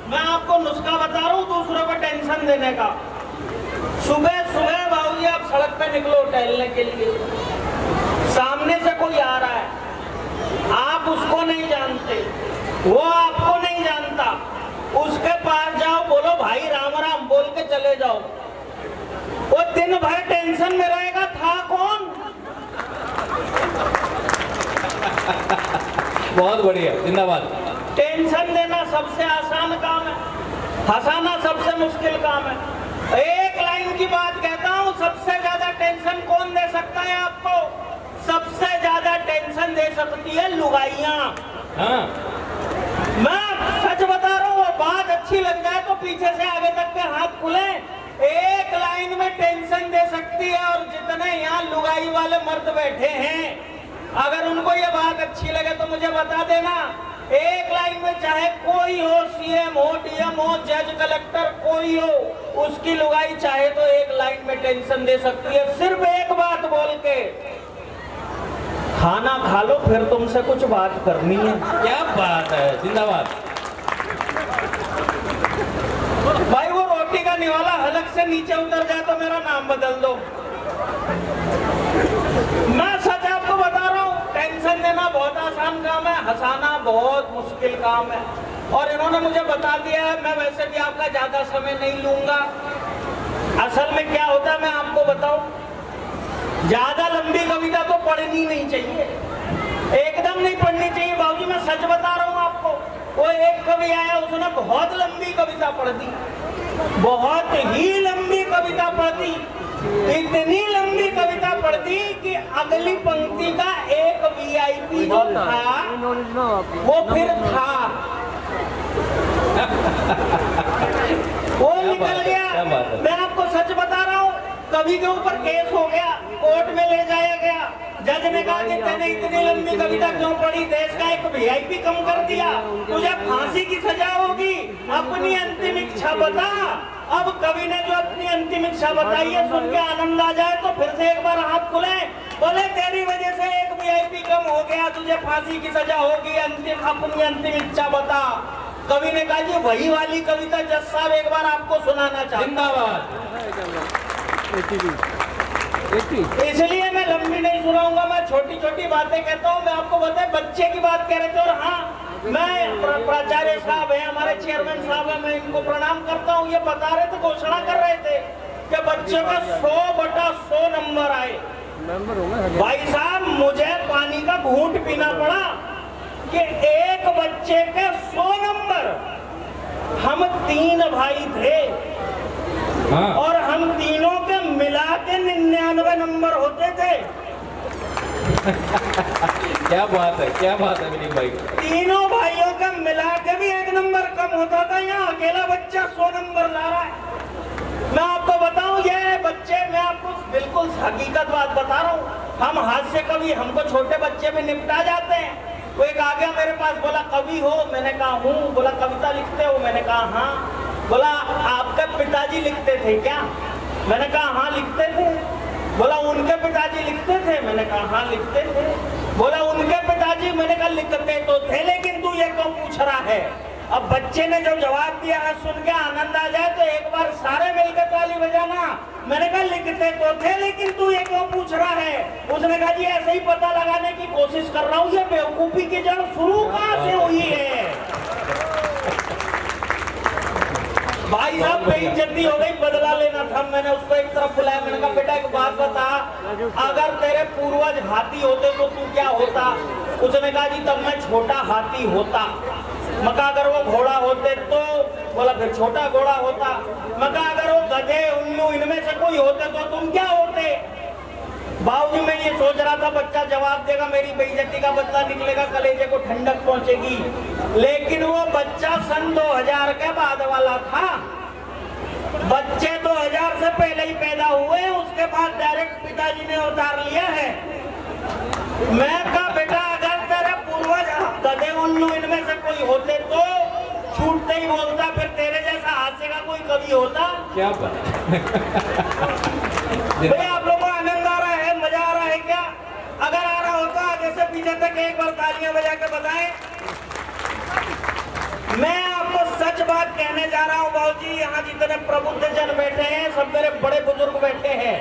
मैं आपको नुस्खा बता रहा हूँ दूसरों को टेंशन देने का। सुबह सुबह बाबूजी आप सड़क पे निकलो टहलने के लिए, सामने से कोई आ रहा है, आप उसको नहीं जानते, वो आपको नहीं जानता, उसके पास जाओ, बोलो भाई राम राम बोल के चले जाओ। वो दिन भर टेंशन में रहेगा, था कौन? बहुत बढ़िया, जिंदाबाद। टेंशन देना सबसे आसान काम है, हंसाना सबसे मुश्किल काम है। एक लाइन की बात कहता हूँ, सबसे ज्यादा टेंशन कौन दे सकता है आपको? सबसे ज्यादा टेंशन दे सकती है लुगाइयाँ। हाँ। मैं सच बता रहा हूँ, और बात अच्छी लग जाए तो पीछे से आगे तक के हाथ खुले। एक लाइन में टेंशन दे सकती है, और जितने यहाँ लुगाई वाले मर्द बैठे हैं, अगर उनको ये बात अच्छी लगे तो मुझे बता देना। एक लाइन में चाहे कोई हो, सीएम हो, डीएम हो, जज, कलेक्टर, कोई हो, उसकी लुगाई चाहे तो एक लाइन में टेंशन दे सकती है। सिर्फ एक बात बोल के खाना खा लो, फिर तुमसे कुछ बात करनी है। क्या बात है, जिंदाबाद। भाई वो रोटी का निवाला हलक से नीचे उतर जाए तो मेरा नाम बदल दो। मैं सच आपको बता रहा हूँ, टेंशन देना बहुत आसान काम है, हंसाना बहुत मुश्किल काम है। और इन्होंने मुझे बता दिया है, मैं वैसे भी आपका ज्यादा समय नहीं लूंगा। असल में क्या होता है मैं आपको बताऊं, ज्यादा लंबी कविता तो पढ़नी नहीं चाहिए, एकदम नहीं पढ़नी चाहिए बाबूजी, मैं सच बता रहा हूँ आपको। वो एक कवि आया, उसने बहुत लंबी कविता पढ़ दी, बहुत ही लंबी कविता पढ़ दी, इतनी लंबी कविता पढ़ दी कि अगली पंक्ति का एक वीआईपी जो था वो फिर था वो निकल गया। मैं आपको सच बता रहा हूँ, कवि के ऊपर केस हो गया, कोर्ट में ले जाया गया। जज ने कहा कि तेने इतनी लंबी कविता क्यों पढ़ी, देश का एक वीआईपी कम कर दिया, तुझे फांसी की सजा होगी, अपनी अंतिम इच्छा बता। अब कवि ने जो अपनी अंतिम इच्छा बताई है, सुन के आनंद आ जाए तो फिर से एक बार हाथ खुले, बोले तेरी वजह से एक वीआईपी कम हो गया, तुझे फांसी की सजा होगी, अपनी अंतिम इच्छा बता। कवि ने कहा जी वही वाली कविता जज साहब एक बार आपको सुनाना चाहता हूँ। इसलिए मैं लंबी नहीं सुनाऊंगा, मैं छोटी छोटी बातें कहता हूँ। मैं आपको बताए बच्चे की बात कह रहे थे, और हाँ मैं प्राचार्य साहब है, हमारे चेयरमैन साहब है, मैं इनको प्रणाम करता हूँ। ये बता रहे थे, घोषणा कर रहे थे कि बच्चे का 100/100 नंबर आए। भाई साहब मुझे पानी का घूंट पीना पड़ा कि एक बच्चे के 100 नंबर। हम 3 भाई थे, हाँ। और हम तीनों के मिला के 99 नंबर होते थे। क्या बात है, क्या बात है विनीत भाई। तीनों भाइयों का मिला के भी 1 नंबर कम होता था, यहाँ अकेला बच्चा 100 नंबर ला रहा है। मैं आपको बताऊं, ये बच्चे, मैं आपको बिल्कुल हकीकत बात बता रहा हूँ, हम हास्य कवि, हमको छोटे बच्चे भी निपटा जाते हैं। वो एक आ गया मेरे पास, बोला कवि हो, मैंने कहा हूँ। बोला कविता लिखते हो, मैंने कहा हाँ। बोला आपके पिताजी लिखते थे क्या, मैंने कहा हाँ लिखते थे। बोला उनके पिताजी लिखते थे, मैंने कहा हाँ लिखते थे। बोला उनके पिताजी, मैंने कहा लिखते तो थे, लेकिन तू ये क्यों पूछ रहा है। अब बच्चे ने जो जवाब दिया है सुन के आनंद आ जाए तो एक बार सारे मिलकर ताली बजाना। मैंने कहा लिखते तो थे, लेकिन तू ये क्यों पूछ रहा है। उसने कहा जी ऐसे ही पता लगाने की कोशिश कर रहा हूँ, ये बेवकूफी की जड़ शुरू कहाँ से हुई है। भाई साहब बेइज्जती हो गई, बदला लेना था। मैंने उसको एक तरफ बुलाया, मैंने कहा बेटा एक बात बता, अगर तेरे पूर्वज हाथी होते तो तू क्या होता। उसने कहा जी तब मैं छोटा हाथी होता। मका अगर वो घोड़ा होते तो, बोला फिर छोटा घोड़ा होता। मका अगर वो गधे, उल्लू, इनमें से कोई होते तो तुम क्या होते। बाबूजी मैं ये सोच रहा था बच्चा जवाब देगा, मेरी बेइज्जती का बदला निकलेगा, कलेजे को ठंडक पहुंचेगी। लेकिन वो बच्चा सन 2000 के बाद वाला था। बच्चे 2000 से पहले ही पैदा हुए, उसके बाद डायरेक्ट पिताजी ने उतार लिया है। मैं कहा बेटा अगर तेरे पूर्वज गधे, उल्लू, इनमें से कोई होते तो छूटते ही बोलता, फिर तेरे जैसा हास्य का कोई कवि होता। क्या बात। भैया आप लोगों को आनंद आ रहा है, मजा आ रहा है क्या। अगर आ रहा होता आगे से पीछे तक एक बार तालियां बजा के बताएं। मैं आपको सच बात कहने जा रहा हूँ बाबूजी, यहाँ जितने प्रबुद्ध जन बैठे हैं, सब मेरे बड़े बुजुर्ग बैठे हैं,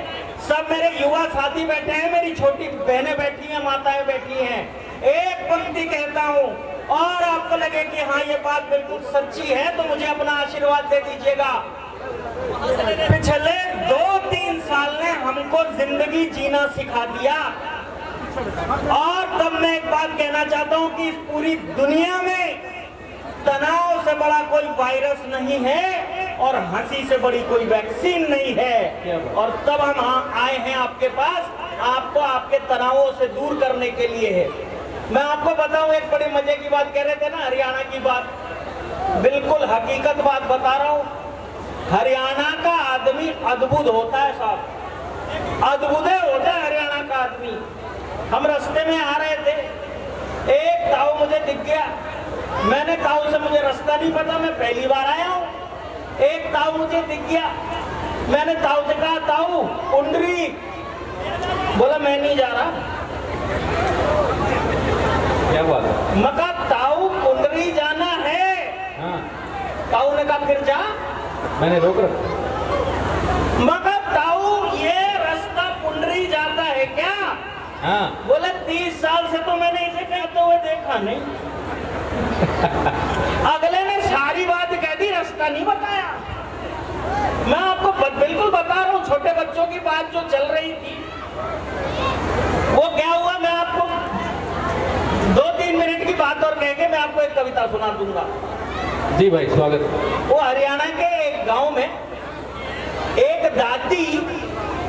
सब मेरे युवा साथी बैठे हैं, मेरी छोटी बहनें बैठी हैं, माताएं बैठी हैं। एक पंक्ति कहता हूँ और आपको लगे कि हाँ ये बात बिल्कुल सच्ची है तो मुझे अपना आशीर्वाद दे दीजिएगा। पिछले 2-3 साल ने हमको जिंदगी जीना सिखा दिया। और तब मैं एक बात कहना चाहता हूँ कि इस पूरी दुनिया में तनाव से बड़ा कोई वायरस नहीं है और हंसी से बड़ी कोई वैक्सीन नहीं है। और तब हम आए हैं आपके पास, आपको आपके तनावों से दूर करने के लिए है। मैं आपको बताऊं, एक बड़ी मजे की बात कह रहे थे ना, हरियाणा की बात, बिल्कुल हकीकत बात बता रहा हूं। हरियाणा का आदमी अद्भुत होता है साहब, अद्भुत होता है हरियाणा का आदमी। हम रास्ते में आ रहे थे, एक ताऊ मुझे दिख गया, मैंने ताऊ से मुझे रास्ता नहीं पता, मैं पहली बार आया हूँ। एक ताऊ मुझे दिख गया, मैंने ताऊ से कहा ताऊ पुंडरी, बोला मैं नहीं जा रहा। क्या बात है? मैं कहा ताऊ पुंडरी जाना है। हाँ, ताऊ ने कहा फिर जा। मैंने रोक रखा। मैं कहा ताऊ ये रास्ता पुंडरी जाता है क्या? हाँ, बोले 30 साल से तो मैंने इसे कहते हुए देखा नहीं। अगले ने सारी बात कह दी, रास्ता नहीं बताया। मैं आपको बिल्कुल बता रहा हूँ, छोटे बच्चों की बात जो चल रही थी वो क्या हुआ, मैं आपको 2-3 मिनट की बात और कह के मैं आपको एक कविता सुना दूंगा। जी भाई, स्वागत। वो हरियाणा के एक गांव में एक दादी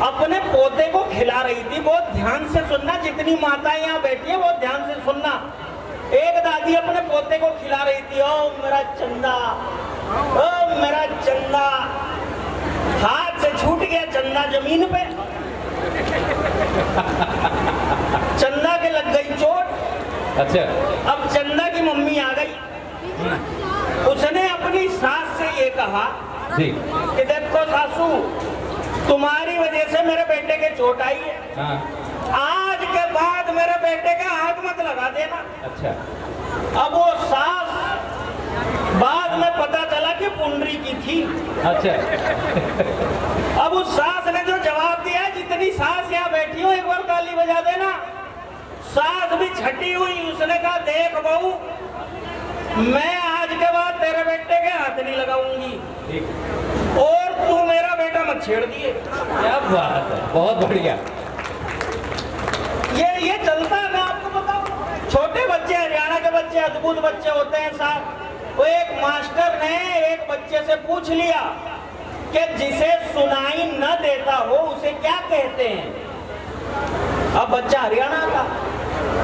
अपने पोते को खिला रही थी। बहुत ध्यान से सुनना, जितनी माताएं यहाँ बैठी है बहुत ध्यान से सुनना। एक दादी अपने पोते को खिला रही थी। ओ मेरा चंदा, ओ मेरा चंदा। हाथ से छूट गया चंदा जमीन पे। चंदा के लग गई चोट। अच्छा। अब चंदा की मम्मी आ गई, उसने अपनी सास से ये कहा जी। कि देखो सासू, तुम्हारी वजह से मेरे बेटे के चोट आई है। हाँ। आज के बाद मेरे बेटे का हाथ मत लगा देना। अच्छा। अब वो सास बाद में पता चला कि पुंडरी की थी। अच्छा। अब उस सास ने जो जवाब दिया, जितनी सास यहाँ बैठी हो एक बार ताली बजा देना। सास भी छठी हुई, उसने कहा देख बहू, मैं आज के बाद तेरे बेटे के हाथ नहीं लगाऊंगी और तू मेरा बेटा मत छेड़ दिए। क्या बात है, बहुत बढ़िया। ये चलता है, मैं आपको बताऊं। छोटे बच्चे, हरियाणा के बच्चे अद्भुत बच्चे होते हैं साहब। वो एक मास्टर ने एक बच्चे से पूछ लिया कि जिसे सुनाई न देता हो उसे क्या कहते हैं। अब बच्चा हरियाणा का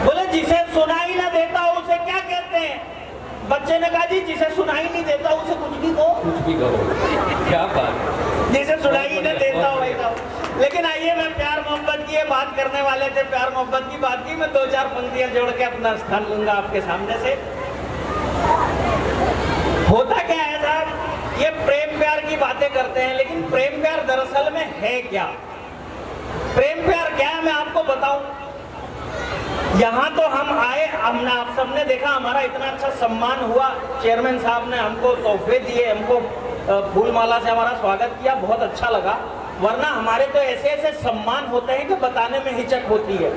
बोले जिसे सुनाई न देता हो उसे क्या कहते हैं। बच्चे ने कहा जी जिसे सुनाई नहीं देता उसे कुछ भी कहो। कुछ भी कहो। क्या बात। जिसे सुनाई न देता हो वैसा। लेकिन आइए, मैं प्यार मोहब्बत की बात करने वाले थे, प्यार मोहब्बत की बात की। मैं 2-4 पंक्तियां जोड़ के अपना स्थान लूंगा आपके सामने से। होता क्या है साहब, ये प्रेम प्यार की बातें करते हैं, लेकिन प्रेम प्यार दरअसल में है क्या? प्रेम प्यार क्या है मैं आपको बताऊं। यहाँ तो हम आए, हमने आप सबने देखा हमारा इतना अच्छा सम्मान हुआ। चेयरमैन साहब ने हमको तोहफे दिए, हमको फूल माला से हमारा स्वागत किया, बहुत अच्छा लगा। वरना हमारे तो ऐसे ऐसे सम्मान होते हैं कि बताने में हिचक होती है।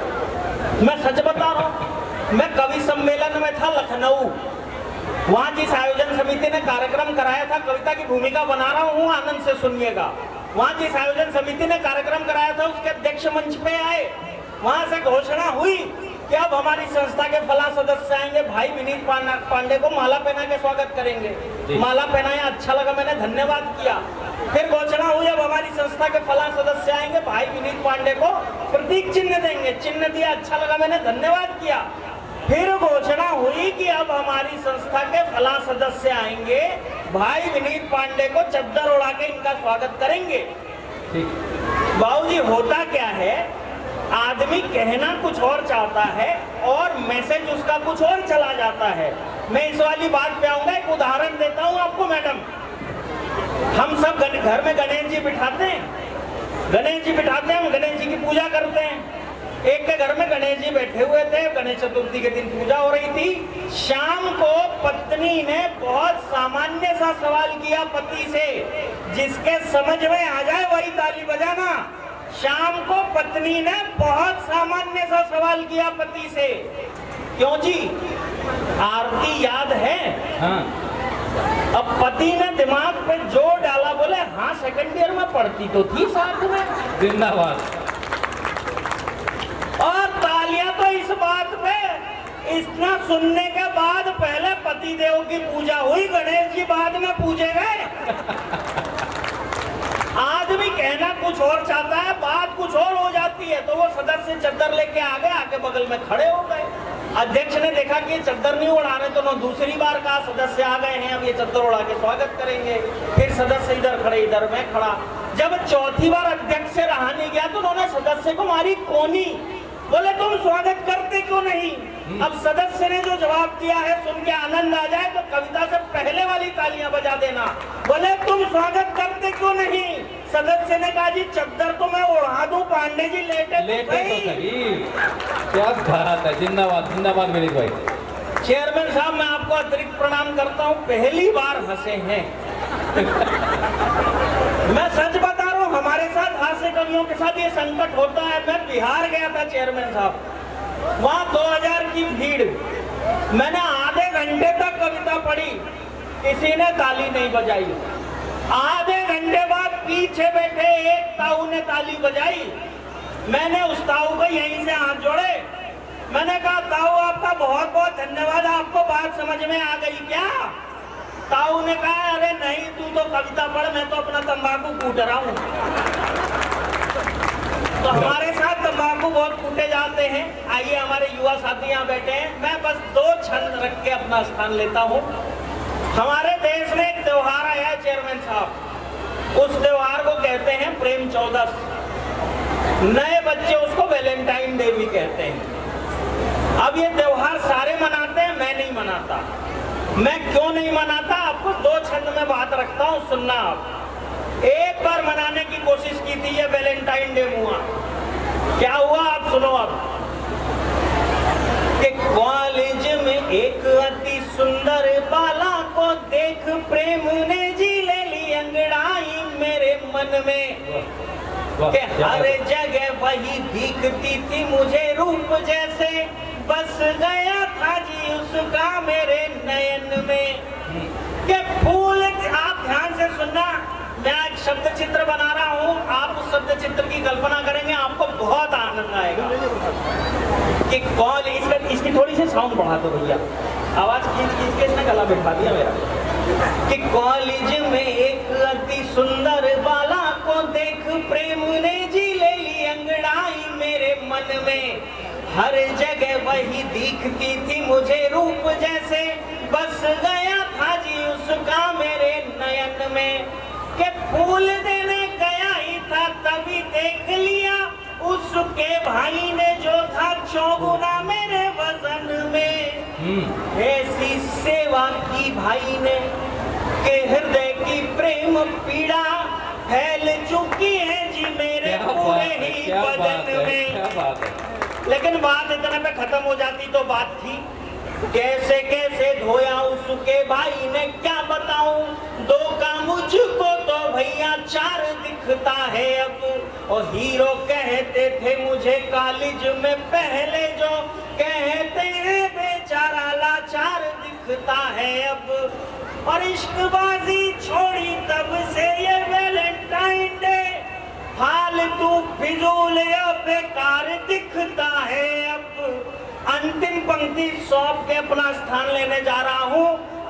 मैं सच बता रहा हूँ, मैं कवि सम्मेलन में था लखनऊ। वहाँ जिस आयोजन समिति ने कार्यक्रम कराया था, कविता की भूमिका बना रहा हूँ, आनंद से सुनिएगा। वहाँ जिस आयोजन समिति ने कार्यक्रम कराया था उसके अध्यक्ष मंच पे आए। वहाँ से घोषणा हुई कि अब हमारी संस्था के फला सदस्य आएंगे, भाई विनीत पांडे को माला पहना के स्वागत करेंगे। माला पहनाया, अच्छा लगा, मैंने धन्यवाद किया। फिर घोषणा हुई अब हमारी संस्था के फला सदस्य आएंगे, भाई विनीत पांडे को प्रतीक चिन्ह देंगे। चिन्ह दिया, अच्छा लगा, मैंने धन्यवाद किया। फिर घोषणा हुई कि अब हमारी संस्था के फला सदस्य आएंगे, भाई विनीत पांडे को चद्दर उड़ा के इनका स्वागत करेंगे। बाबूजी, होता क्या है, आदमी कहना कुछ और चाहता है और मैसेज उसका कुछ और चला जाता है। मैं इस वाली बात पे आऊंगा, एक उदाहरण देता हूं आपको मैडम। हम सब घर में गणेश जी बिठाते हैं, हम गणेश जी की पूजा करते हैं। एक के घर में गणेश जी बैठे हुए थे, गणेश चतुर्थी के दिन पूजा हो रही थी। शाम को पत्नी ने बहुत सामान्य सा सवाल किया पति से, जिसके समझ में आ जाए वही ताली बजाना। शाम को पत्नी ने बहुत सामान्य सा सवाल किया पति से, क्यों जी आरती याद है? हाँ। अब पति ने दिमाग पे जोर डाला, बोले हाँ सेकंड ईयर में पढ़ती तो थी साथ में। जिंदाबाद। और तालियां तो इस बात पे। इतना सुनने के बाद पहले पति देव की पूजा हुई, गणेश जी बाद में पूजे गए। आदमी कहना कुछ और चाहता है, बात कुछ और हो जाती है। तो वो सदस्य चद्दर लेके आ गए, आके बगल में खड़े हो गए। अध्यक्ष ने देखा कि ये चद्दर नहीं उड़ा रहे, तो ना दूसरी बार कहा सदस्य आ गए हैं, अब ये चद्दर उड़ा के स्वागत करेंगे। फिर सदस्य इधर खड़े, इधर मैं खड़ा। जब चौथी बार अध्यक्ष से रहा नहीं गया तो उन्होंने सदस्य को मारी कोनी। बोले तुम स्वागत करते क्यों नहीं? अब सदस्य ने जो जवाब दिया है सुन के आनंद आ जाए तो कविता से पहले वाली तालियां बजा देना। बोले तुम स्वागत करते क्यों नहीं? सदस्य ने कहा जी चद्दर तो मैं ओढ़ा दूं, पांडे जी लेटे तो सही। क्या बात है, जिंदाबाद जिंदाबाद विनीत भाई। चेयरमैन साहब मैं आपको अतिरिक्त प्रणाम करता हूँ, पहली बार हंसे हैं। मैं सच बता रहा हूँ, हमारे साथ हास्य कवियों के साथ ये संकट होता है। मैं बिहार गया था चेयरमैन साहब, वहाँ 2000 की भीड़, मैंने आधे घंटे तक कविता पढ़ी, किसी ने ताली नहीं बजाई। आधे घंटे बाद पीछे बैठे एक ताऊ ने ताली बजाई। मैंने उस ताऊ को यहीं से हाथ जोड़े, मैंने कहा ताऊ आपका बहुत बहुत धन्यवाद, आपको बात समझ में आ गई क्या? ताऊ ने कहा अरे नहीं तू तो कविता पढ़, मैं तो अपना तंबाकू कूट रहा हूँ। तो हमारे साथ तंबाकू बहुत कूटे जाते हैं। आइए हमारे युवा साथी यहाँ बैठे हैं, मैं बस 2 छंद रख के अपना स्थान लेता हूँ। हमारे देश में एक त्योहार आया है चेयरमैन साहब, उस त्योहार को कहते हैं प्रेम चौदस। नए बच्चे उसको वैलेंटाइन डे भी कहते हैं। अब ये त्योहार सारे मनाते हैं, मैं नहीं मनाता। मैं क्यों नहीं मनाता, आपको 2 छंद में बात रखता हूँ, सुनना आप। एक बार मनाने की कोशिश की थी, ये वैलेंटाइन डे हुआ, क्या हुआ आप सुनो। अब कि कॉलेज में एक अति सुंदर बाला को देख प्रेम ने जी ले ली अंगड़ाई मेरे मन में, कि हर जगह वही दिखती थी मुझे रूप जैसे, बस गया था जी उसका मेरे नयन में। के फूल, आप ध्यान से सुनना, मैं एक शब्द चित्र बना रहा हूँ, आप उस शब्द चित्र की कल्पना करेंगे, आपको बहुत आनंद आएगा। कि कॉलेज, इसकी थोड़ी सी साउंड बढ़ा दो भैया, आवाज खींच खींच के इसने गला बैठा दिया मेरा। कि कॉलेज में एक अति सुंदर बाला को देख प्रेम ने जी ले ली अंगड़ाई मेरे मन में, हर जगह वही दिखती थी मुझे रूप जैसे, बस गया था जी उसका मेरे नयन में। के फूल देने गया ही था तभी देख लिया उसके भाई ने जो था 4 गुना मेरे वजन में। ऐसी सेवा की भाई ने के हृदय की प्रेम पीड़ा फैल चुकी है जी मेरे पूरे ही बदन में। लेकिन बात इतने पे खत्म हो जाती तो बात थी, कैसे कैसे धोया उसके भाई ने क्या बताऊं, 2 का मुझको तो भैया 4 दिखता है अब। और हीरो कहते थे मुझे कॉलेज में पहले, जो कहते हैं बेचारा लाचार दिखता है अब। और इश्कबाजी छोड़ी तब से ये वैलेंटाइन डे, फालतू फिजूल या बेकार दिखता है अब। अंतिम पंक्ति सौंप के अपना स्थान लेने जा रहा हूँ।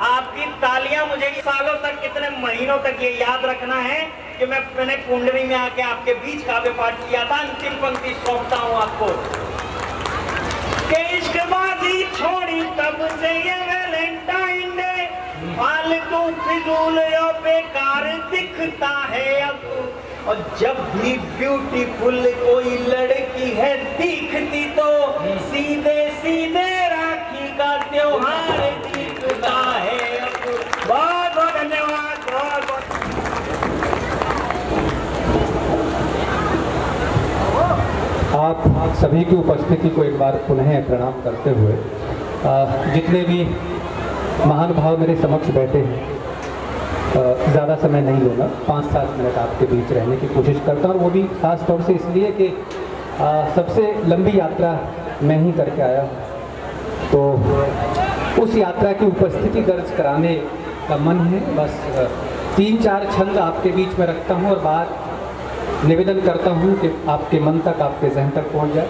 आपकी तालियां मुझे सालों तक, कितने महीनों तक ये याद रखना है कि मैंने कुंडली में आके आपके बीच काव्य पाठ किया था। अंतिम पंक्ति सौंपता हूँ आपको कि इश्कबाजी छोड़ी तब से ये वैलेंटाइन डे, फालतू फिजूल या बेकार दिखता है अब। और जब भी ब्यूटीफुल कोई लड़की है दिखती तो सीधे सीधे राखी का त्योहार दिखता है अब। बहुत बहुत धन्यवाद, बहुत बहुत। आप सभी की उपस्थिति को एक बार पुनः प्रणाम करते हुए, जितने भी महानुभाव मेरे समक्ष बैठे हैं, ज़्यादा समय नहीं लूँगा, 5-7 मिनट आपके बीच रहने की कोशिश करता हूँ। और वो भी ख़ास तौर से इसलिए कि सबसे लंबी यात्रा मैं ही करके आया हूँ, तो उस यात्रा की उपस्थिति दर्ज कराने का मन है। बस 3-4 छंद आपके बीच में रखता हूँ और बात निवेदन करता हूँ कि आपके मन तक, आपके जहन तक पहुँच जाए।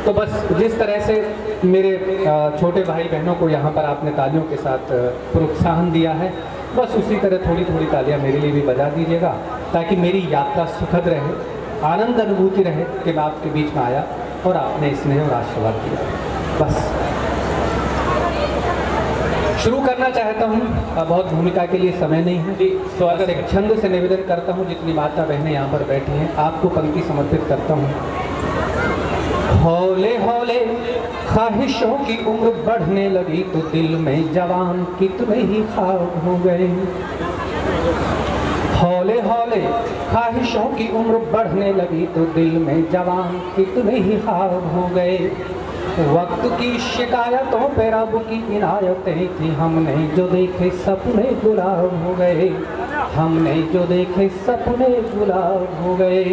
तो बस जिस तरह से मेरे छोटे भाई बहनों को यहाँ पर आपने तालियों के साथ प्रोत्साहन दिया है, बस उसी तरह थोड़ी थोड़ी तालियां मेरे लिए भी बजा दीजिएगा, ताकि मेरी यात्रा सुखद रहे, आनंद अनुभूति रहे कि मैं आपके बीच में आया और आपने स्नेह और आशीर्वाद दिया। बस शुरू करना चाहता हूँ, बहुत भूमिका के लिए समय नहीं है जी। स्वागत एक छंद से निवेदन करता हूँ, जितनी माता बहनें यहाँ पर बैठी हैं आपको पंक्ति समर्पित करता हूँ। हौले हौले ख्वाहिशों की उम्र बढ़ने लगी तो दिल में जवान कितने ही ख्वाब हो गए। हौले हौले ख्वाहिशों की उम्र बढ़ने लगी तो दिल में जवान कितने ही ख्वाब हो गए। वक्त की शिकायतों पे रब की इनायतें थी, हमने जो देखे सपने गुलाब हो गए। हमने जो देखे सपने गुलाब हो गए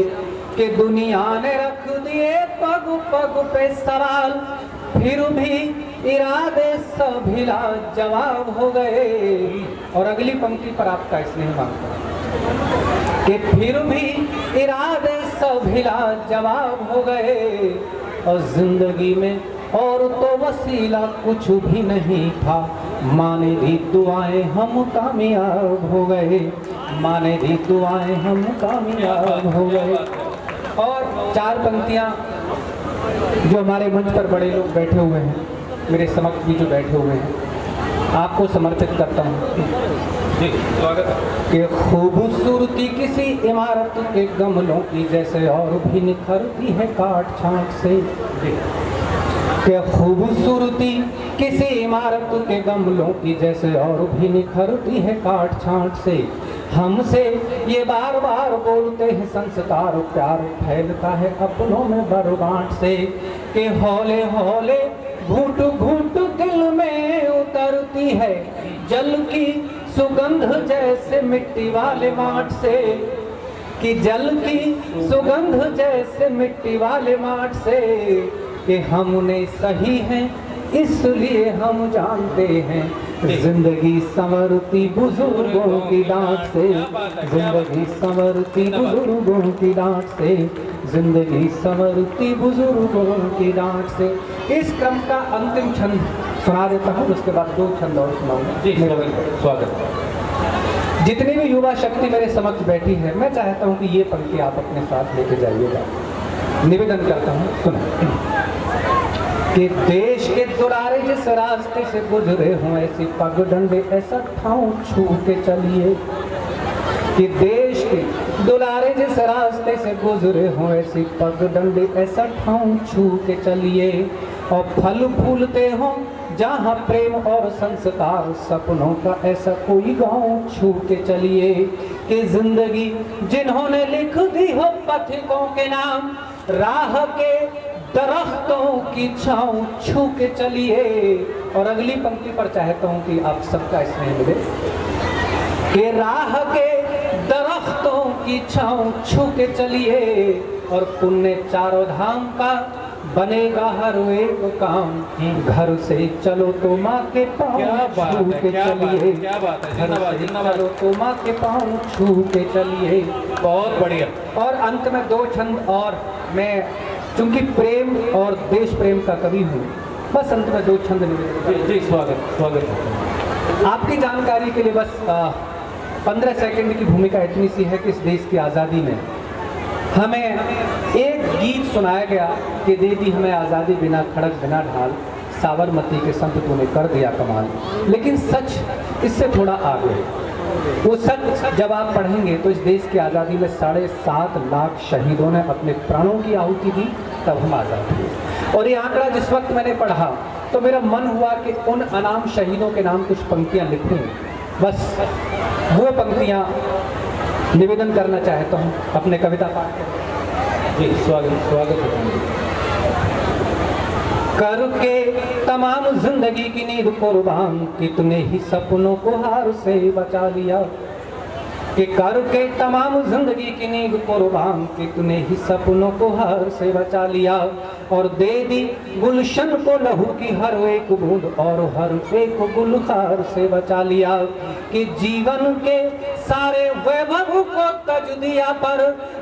कि दुनिया ने रख दिए पग पग पे सवाल, फिर भी इरादे सभी लाजवाब हो गए। और अगली पंक्ति पर आपका स्नेह मांगता हूं कि फिर भी इरादे सभी लाजवाब हो गए। और जिंदगी में और तो वसीला कुछ भी नहीं था, माने दी दुआएं हम कामयाब हो गए। माने दी दुआएं हम कामयाब हो गए। और चार पंक्तियां जो हमारे मंच पर बड़े लोग बैठे हुए हैं, मेरे समक्ष भी जो बैठे हुए हैं, आपको समर्पित करता हूँ। जी स्वागत है। कि खूबसूरती किसी इमारत के गमलों की जैसे और भी निखरती है काट छांट से। कि खूबसूरती किसी इमारत के गमलों की जैसे और भी निखरती है काट छांट से। हमसे ये बार बार बोलते हैं संस्कार, प्यार फैलता है अपनों में बरबांट से। कि हौले हौले घूंट घूंट दिल में उतरती है जल की सुगंध जैसे मिट्टी वाले माट से। कि जल की सुगंध जैसे मिट्टी वाले माट से। कि हमने सही है इसलिए हम जानते हैं, जिंदगी संवरती बुजुर्गों की डांट से। जिंदगी संवरती बुजुर्गों की डांट से। जिंदगी संवरती बुजुर्गों की डांट से। इस क्रम का अंतिम छंद सुना देता हूँ, उसके बाद दो छंद और सुनाऊंगा। जी स्वागत। जितनी भी युवा शक्ति मेरे समक्ष बैठी है, मैं चाहता हूँ कि ये पंक्ति आप अपने साथ लेके जाइएगा। निवेदन करता हूँ, सुनो। कि देश के दुलारे जिस रास्ते से गुजरे हों ऐसी पगडंडे ऐसा ठाऊं छू के चलिए। कि देश के दुलारे जिस रास्ते से गुजरे हों ऐसी पगडंडे ऐसा ठाऊं छू के चलिए। और फल फूलते हों जहाँ प्रेम और संस्कार, सपनों का ऐसा कोई गांव छू के चलिए। कि जिंदगी जिन्होंने लिख दी हो पथिकों के नाम, राह के दरख्तों की छाँव छू के चलिए। और अगली पंक्ति पर चाहता हूँ कि आप सबका स्नेह मिले। कि राह के दरख्तों की छाँव छू के चलिए। और पुण्य चारों धाम का बनेगा हर एक काम, घर से चलो तो माँ के पाँव छू के चलिए। क्या बात है, घर से चलो तो माँ के पाँव छू के चलिए। बहुत बढ़िया। और अंत में दो छंद और, मैं चूंकि प्रेम और देश प्रेम का कवि हूँ, बस अंत में दो छंद निवेदन। जी स्वागत। आपकी जानकारी के लिए बस 15 सेकंड की भूमिका इतनी सी है कि इस देश की आज़ादी में हमें एक गीत सुनाया गया कि दे दी हमें आज़ादी बिना खड़क बिना ढाल, साबरमती के संत तूने कर दिया कमाल। लेकिन सच इससे थोड़ा आगे, वो सच जब आप पढ़ेंगे तो इस देश की आज़ादी में 7.5 लाख शहीदों ने अपने प्राणों की आहुति दी, तब हम आज़ाद हुए। और ये आंकड़ा जिस वक्त मैंने पढ़ा तो मेरा मन हुआ कि उन अनाम शहीदों के नाम कुछ पंक्तियाँ लिखूं। बस वो पंक्तियाँ निवेदन करना चाहता हूँ अपने कविता पाठ के। जी स्वागत है। करके तमाम जिंदगी की नींद कुर्बान, कितने ही सपनों को हार से बचा लिया। कि करके तमाम जिंदगी की नींद कुर्बान, कितने ही सपनों को हार से बचा लिया। और दे दी गुलशन को लहू की हर एक बूंद, और हर एक गुलखार से बचा लिया। कि जीवन के सारे वैभव को तज दिया, पर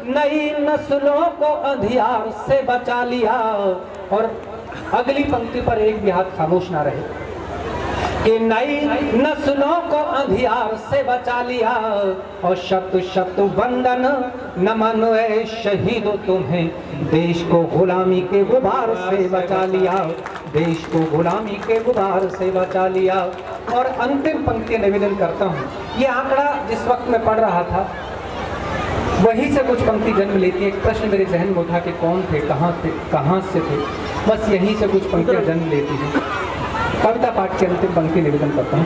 नई नस्लों को अंधियार से बचा लिया। और अगली पंक्ति पर एक भी हाथ खामोश ना रहे। कि नई नस्लों को अंधियार से बचा लिया। और शत शत वंदन नमन है शहीदों तुम्हें, देश को गुलामी के गुबार से बचा लिया। देश को गुलामी के गुबार से बचा लिया। और अंतिम पंक्ति निवेदन करता हूँ। ये आंकड़ा जिस वक्त मैं पढ़ रहा था, वहीं से कुछ पंक्ति जन्म लेती है। एक प्रश्न मेरे जहन में उठा कि कौन थे, कहाँ से थे, बस यहीं से कुछ पंक्तियाँ जन्म लेती हैं। कविता पाठ के अंतिम पंक्ति निवेदन करता हूँ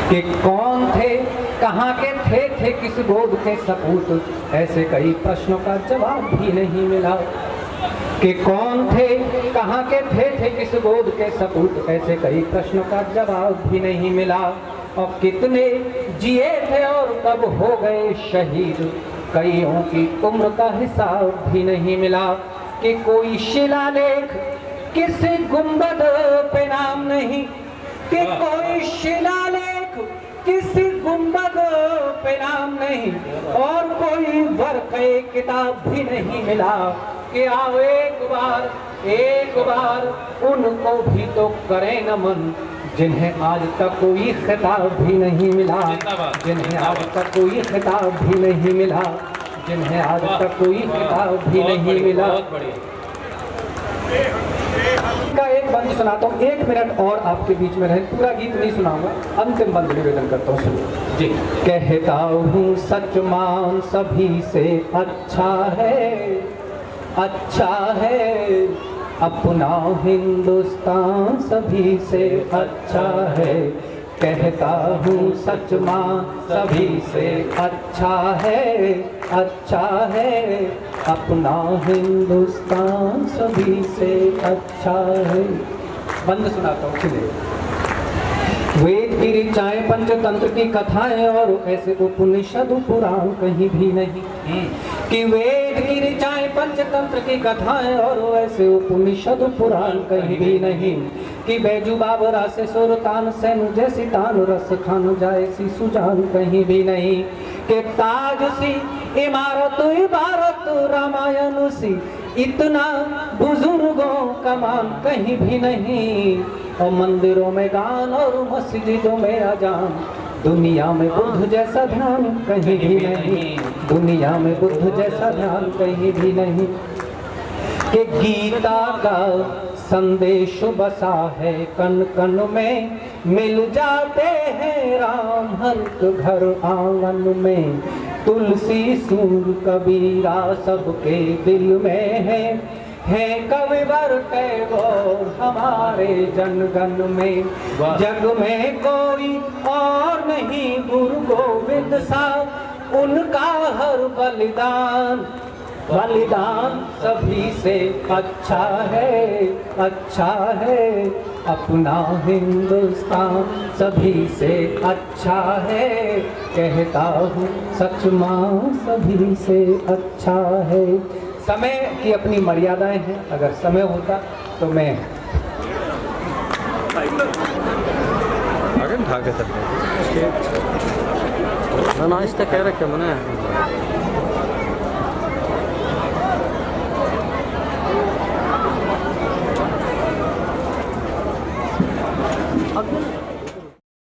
कि कौन थे, कहाँ के थे किस गोद के सपूत, ऐसे कई प्रश्नों का जवाब भी नहीं मिला। कि कौन थे, कहाँ के थे किस गोद के सपूत, ऐसे कई प्रश्नों का जवाब भी नहीं मिला। और कितने जिए थे और कब हो गए शहीद, कईयों की उम्र का हिसाब भी नहीं मिला। कि कोई शिलालेख किसी गुंबद पे नाम नहीं, कि कोई शिलालेख किसी गुंबद पे नाम नहीं, और कोई वर्क़े किताब भी नहीं मिला। कि आओ एक बार उनको भी तो करें नमन, जिन्हें आज तक कोई खिताब भी नहीं मिला, जिन्हें आज तक कोई खिताब भी नहीं मिला, जिन्हें आज तक कोई खिताब भी नहीं मिला। का एक बंद सुनाता हूँ, 1 मिनट और आपके बीच में रहे, पूरा गीत नहीं सुनाऊंगा, अंतिम बंद निवेदन करता हूँ, सुनो जी। कहता हूँ सच मान सभी से अच्छा है अपना हिंदुस्तान सभी से अच्छा है। कहता हूँ सच मान सभी से अच्छा है अपना हिंदुस्तान सभी से अच्छा है। बंद सुनाता हूँ, सुनिए। वेद की ऋचाएं, पंचतंत्र की कथाएं और ऐसे उपनिषद पुराण कहीं भी नहीं। कि वेद की ऋचाएं, पंचतंत्र की कथाएं और ऐसे उपनिषद पुराण कहीं भी नहीं। कि बैजू बाबरा से सुरतान सैन जैसी तान रस खान जाए सी सुजान कहीं भी नहीं। कि ताज सी इमारत इबारत रामायण सी इतना बुजुर्गों का मान कहीं भी नहीं। और मंदिरों में गान और मस्जिदों में अजान, दुनिया में बुद्ध जैसा ध्यान कहीं भी नहीं, दुनिया में बुद्ध जैसा ध्यान कहीं भी नहीं। कि गीता का संदेश बसा है कण कण में, मिल जाते हैं राम हर घर आंगन में। तुलसी सूर कबीरा सबके दिल में है कविवर टैगोर हमारे जनगण में। जग में कोई और नहीं गुरु गोविंद सा, उनका हर बलिदान सभी से अच्छा है अपना हिंदुस्तान सभी से अच्छा है। कहता हूँ सच माँ सभी से अच्छा है। समय की अपनी मर्यादाएं हैं, अगर समय होता तो मैं नाश्ता कह रखे मैंने